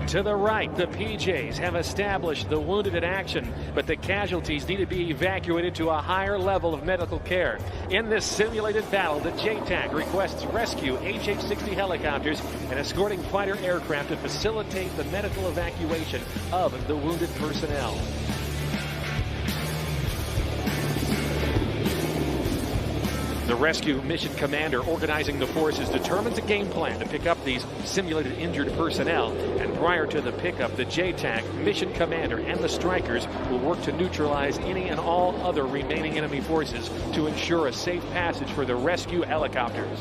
To the right, the PJs have established the wounded in action, but the casualties need to be evacuated to a higher level of medical care. In this simulated battle, the JTAC requests rescue HH-60 helicopters and escorting fighter aircraft to facilitate the medical evacuation of the wounded personnel. The rescue mission commander organizing the forces determines a game plan to pick up these simulated injured personnel, and prior to the pickup, the JTAC mission commander and the strikers will work to neutralize any and all other remaining enemy forces to ensure a safe passage for the rescue helicopters.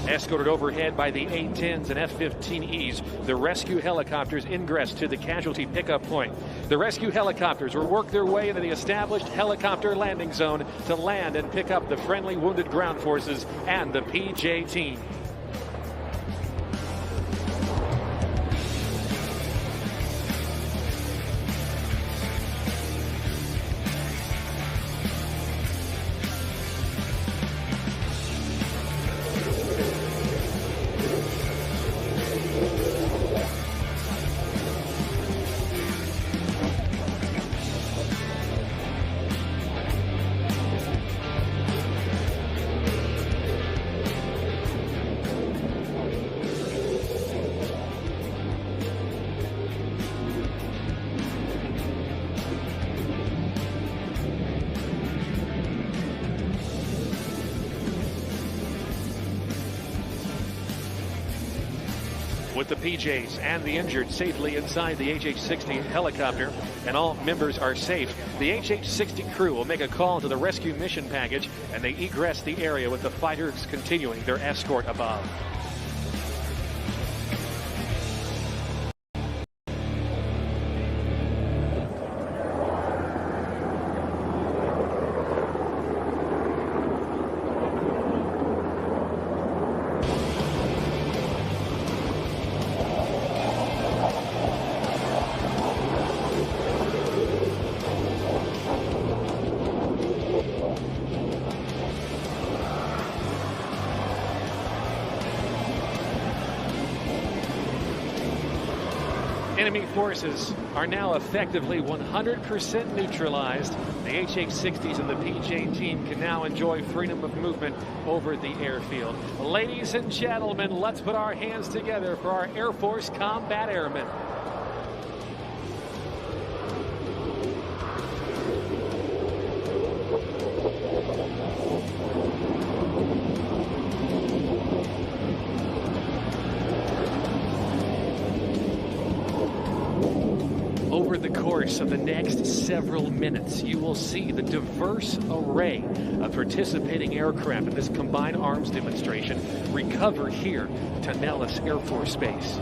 Escorted overhead by the A-10s and F-15Es, the rescue helicopters ingress to the casualty pickup point. The rescue helicopters will work their way into the established helicopter landing zone to land and pick up the friendly wounded ground forces and the PJ team. with the PJs and the injured safely inside the HH-60 helicopter, and all members are safe. The HH-60 crew will make a call to the rescue mission package, and they egress the area with the fighters continuing their escort above. Enemy forces are now effectively 100% neutralized. The HH-60s and the PJ team can now enjoy freedom of movement over the airfield. Ladies and gentlemen, let's put our hands together for our Air Force combat airmen. Over the course of the next several minutes, you will see the diverse array of participating aircraft in this combined arms demonstration recover here to Nellis Air Force Base.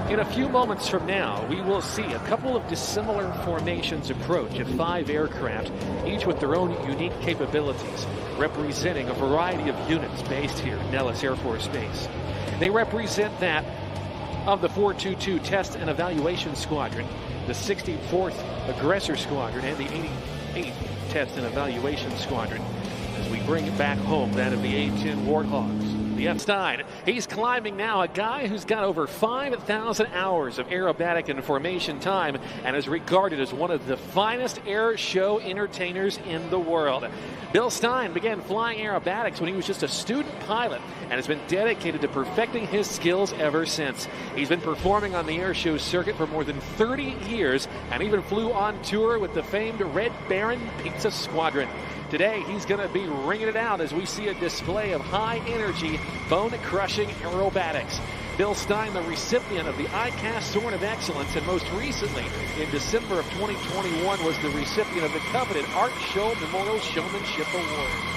In a few moments from now, we will see a couple of dissimilar formations approach at 5 aircraft, each with their own unique capabilities, representing a variety of units based here at Nellis Air Force Base. They represent that of the 422 Test and Evaluation Squadron, the 64th Aggressor Squadron, and the 88th Test and Evaluation Squadron, as we bring back home that of the A-10 Warthogs. The F-9, he's climbing now, a guy who's got over 5,000 hours of aerobatic and formation time and is regarded as one of the finest air show entertainers in the world. Bill Stein began flying aerobatics when he was just a student pilot and has been dedicated to perfecting his skills ever since. He's been performing on the air show circuit for more than 30 years and even flew on tour with the famed Red Baron Pizza Squadron. Today, he's going to be ringing it out as we see a display of high-energy, bone-crushing aerobatics. Bill Stein, the recipient of the ICAS Sword of Excellence, and most recently, in December of 2021, was the recipient of the coveted Art Show Memorial Showmanship Award.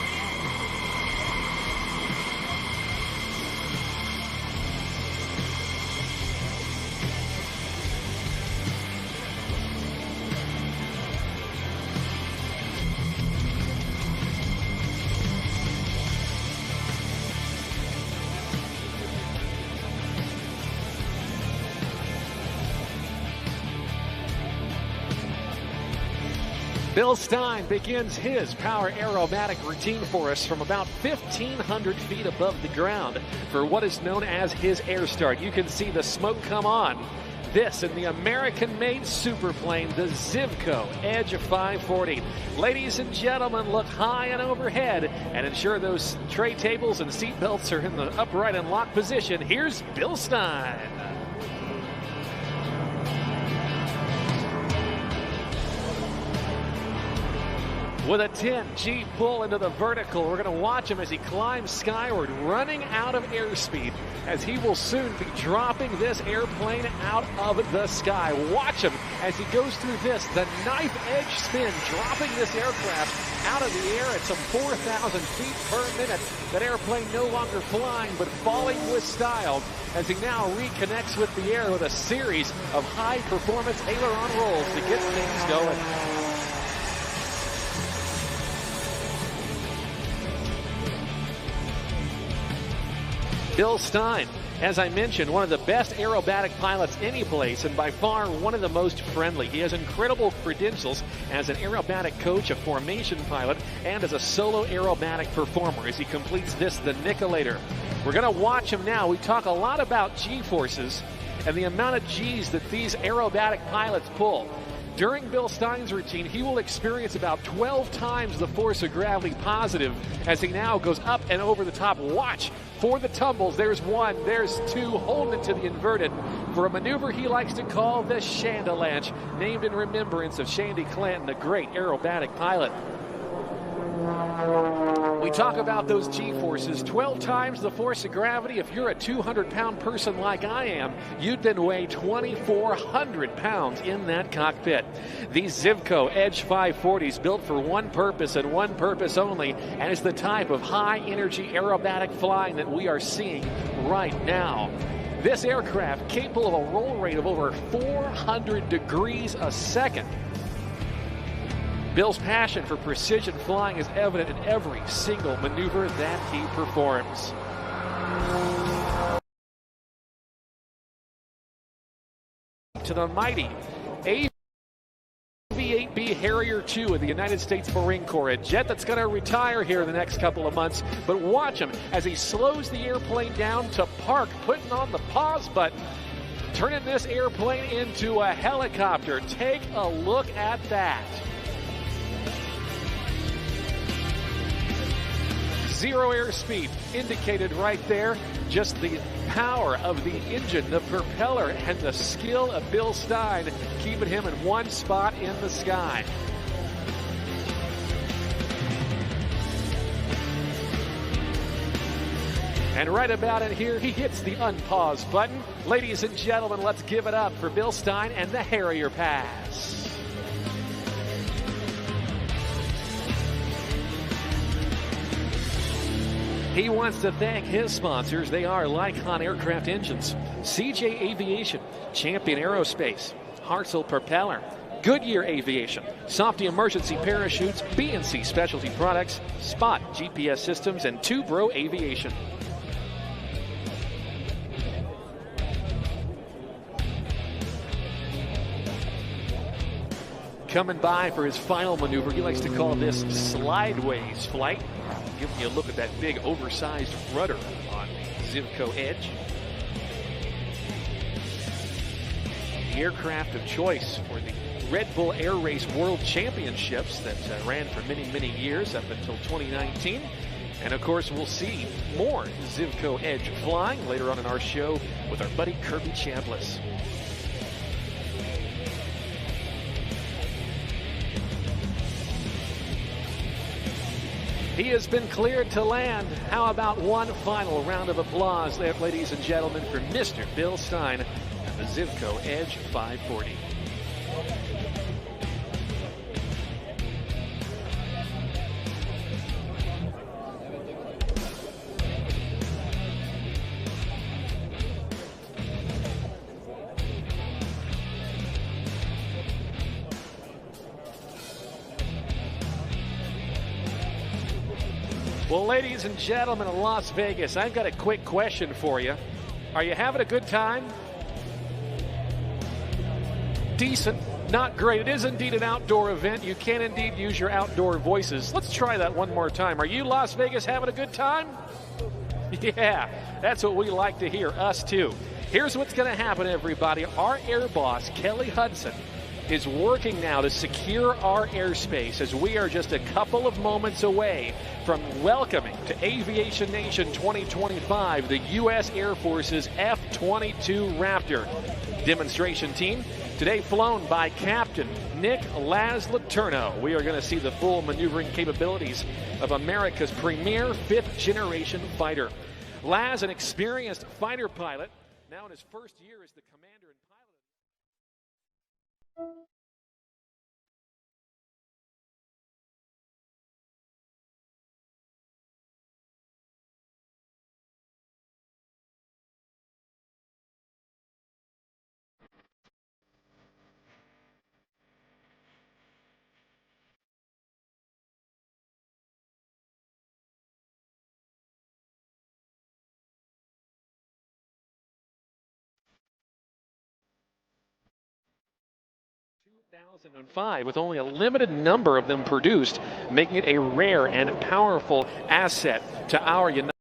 Bill Stein begins his power aerobatic routine for us from about 1,500 feet above the ground for what is known as his air start. You can see the smoke come on. This in the American-made superplane, the Zivco Edge 540. Ladies and gentlemen, look high and overhead and ensure those tray tables and seat belts are in the upright and locked position. Here's Bill Stein. With a 10G pull into the vertical, we're going to watch him as he climbs skyward, running out of airspeed, as he will soon be dropping this airplane out of the sky. Watch him as he goes through this, the knife edge spin, dropping this aircraft out of the air at some 4,000 feet per minute. That airplane no longer flying, but falling with style, as he now reconnects with the air with a series of high-performance aileron rolls to get things going. Bill Stein, as I mentioned, one of the best aerobatic pilots any place, and by far one of the most friendly. He has incredible credentials as an aerobatic coach, a formation pilot, and as a solo aerobatic performer as he completes this, the Nicolator. We're going to watch him now. We talk a lot about G-forces and the amount of G's that these aerobatic pilots pull. During Bill Stein's routine, he will experience about 12 times the force of gravity positive as he now goes up and over the top. Watch for the tumbles. There's one, there's two, holding it to the inverted for a maneuver he likes to call the Chandelanche, named in remembrance of Shandy Clanton, a great aerobatic pilot. We talk about those G-forces, 12 times the force of gravity. If you're a 200-pound person like I am, you'd then weigh 2,400 pounds in that cockpit. These Zivco Edge 540s built for one purpose and one purpose only, and it's the type of high-energy aerobatic flying that we are seeing right now. This aircraft capable of a roll rate of over 400 degrees a second. Bill's passion for precision flying is evident in every single maneuver that he performs. To the mighty AV-8B Harrier II of the United States Marine Corps, a jet that's going to retire here in the next couple of months. But watch him as he slows the airplane down to park, putting on the pause button, turning this airplane into a helicopter. Take a look at that. Zero airspeed indicated right there. Just the power of the engine, the propeller, and the skill of Bill Stein keeping him in one spot in the sky. And right about in here, he hits the unpause button. Ladies and gentlemen, let's give it up for Bill Stein and the Harrier pass. He wants to thank his sponsors. They are Lycon Aircraft Engines, CJ Aviation, Champion Aerospace, Hartzell Propeller, Goodyear Aviation, Softy Emergency Parachutes, B&C Specialty Products, Spot GPS Systems, and Two Bro Aviation. Coming by for his final maneuver. He likes to call this slideways flight. Giving you a look at that big oversized rudder on the Zivco Edge. The aircraft of choice for the Red Bull Air Race World Championships that ran for many, many years up until 2019. And of course, we'll see more Zivco Edge flying later on in our show with our buddy Kirby Chambliss. He has been cleared to land. How about one final round of applause there, ladies and gentlemen, for Mr. Bill Stein and the Zivco Edge 540. Well, ladies and gentlemen of Las Vegas, I've got a quick question for you. Are you having a good time? Decent, not great. It is indeed an outdoor event. You can indeed use your outdoor voices. Let's try that one more time. Are you, Las Vegas, having a good time? Yeah, that's what we like to hear, us too. Here's what's going to happen, everybody. Our air boss, Kelly Hudson, is working now to secure our airspace as we are just a couple of moments away from welcoming to Aviation Nation 2025 the U.S. Air Force's F-22 Raptor demonstration team. Today flown by Captain Nick Laz-Letourneau. We are going to see the full maneuvering capabilities of America's premier fifth-generation fighter. Laz, an experienced fighter pilot, now in his first year as the commander and pilot. In 2005, with only a limited number of them produced, making it a rare and powerful asset to our United States.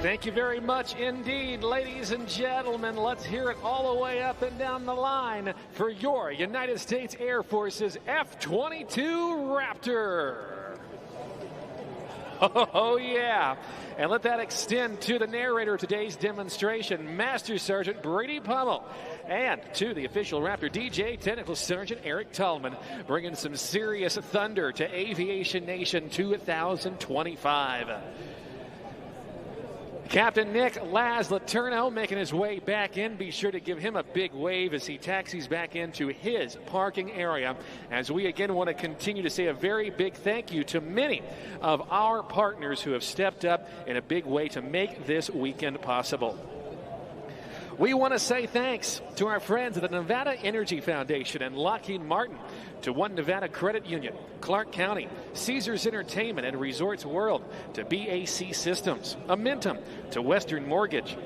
Thank you very much indeed, ladies and gentlemen. Let's hear it all the way up and down the line for your United States Air Force's F-22 Raptor. Oh, yeah. And let that extend to the narrator of today's demonstration, Master Sergeant Brady Pummel, and to the official Raptor DJ, Technical Sergeant Eric Tallman, bringing some serious thunder to Aviation Nation 2025. Captain Nick Laz Letourneau making his way back in. Be sure to give him a big wave as he taxis back into his parking area. As we again want to continue to say a very big thank you to many of our partners who have stepped up in a big way to make this weekend possible. We want to say thanks to our friends at the Nevada Energy Foundation and Lockheed Martin, to One Nevada Credit Union, Clark County, Caesars Entertainment and Resorts World, to BAC Systems, Amentum, to Western Mortgage,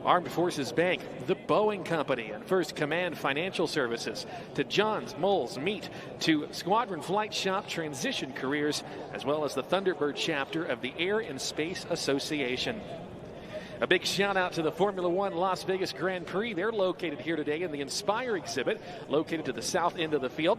Armed Forces Bank, the Boeing Company, and First Command Financial Services, to John's Moles Meat, to Squadron Flight Shop Transition Careers, as well as the Thunderbird chapter of the Air and Space Association. A big shout out to the Formula One Las Vegas Grand Prix. They're located here today in the Inspire exhibit, located to the south end of the field.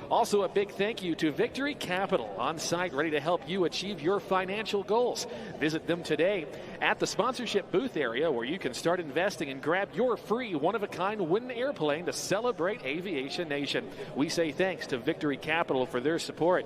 Also, a big thank you to Victory Capital, on site, ready to help you achieve your financial goals. Visit them today at the sponsorship booth area, where you can start investing and grab your free one-of-a-kind wooden airplane to celebrate Aviation Nation. We say thanks to Victory Capital for their support.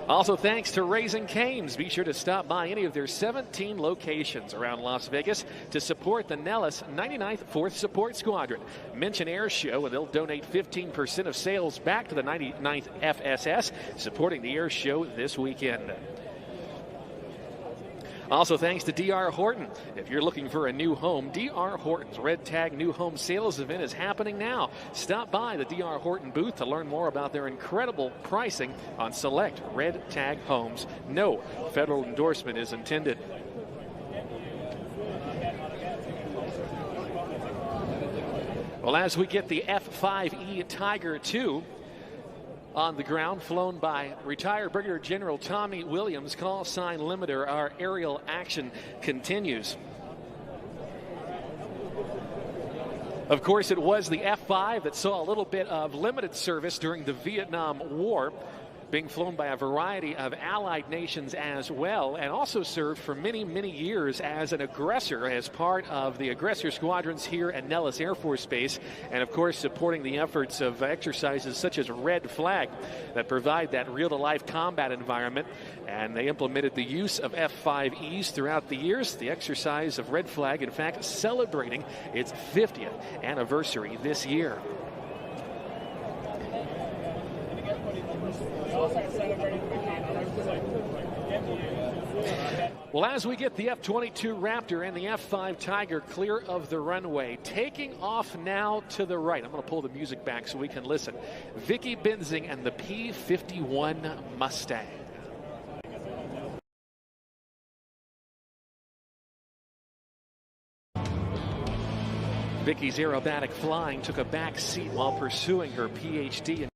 Also, thanks to Raising Cane's. Be sure to stop by any of their 17 locations around Las Vegas to support the Nellis 99th 4th Support Squadron. Mention Air Show and they'll donate 15% of sales back to the 99th FSS, supporting the Air Show this weekend. Also, thanks to D.R. Horton. If you're looking for a new home, D.R. Horton's Red Tag New Home Sales event is happening now. Stop by the D.R. Horton booth to learn more about their incredible pricing on select Red Tag homes. No federal endorsement is intended. Well, as we get the F-5E Tiger II on the ground, flown by retired Brigadier General Tommy Williams, call sign limiter, our aerial action continues. Of course, it was the F-5 that saw a little bit of limited service during the Vietnam War, being flown by a variety of allied nations as well, and also served for many, many years as an aggressor, as part of the aggressor squadrons here at Nellis Air Force Base, and of course supporting the efforts of exercises such as Red Flag that provide that real-to-life combat environment. And they implemented the use of F-5Es throughout the years. The exercise of Red Flag, in fact, celebrating its 50th anniversary this year. Well, as we get the F-22 Raptor and the F-5 Tiger clear of the runway, taking off now to the right. I'm going to pull the music back so we can listen. Vicky Benzing and the P-51 Mustang. Vicky's aerobatic flying took a back seat while pursuing her PhD in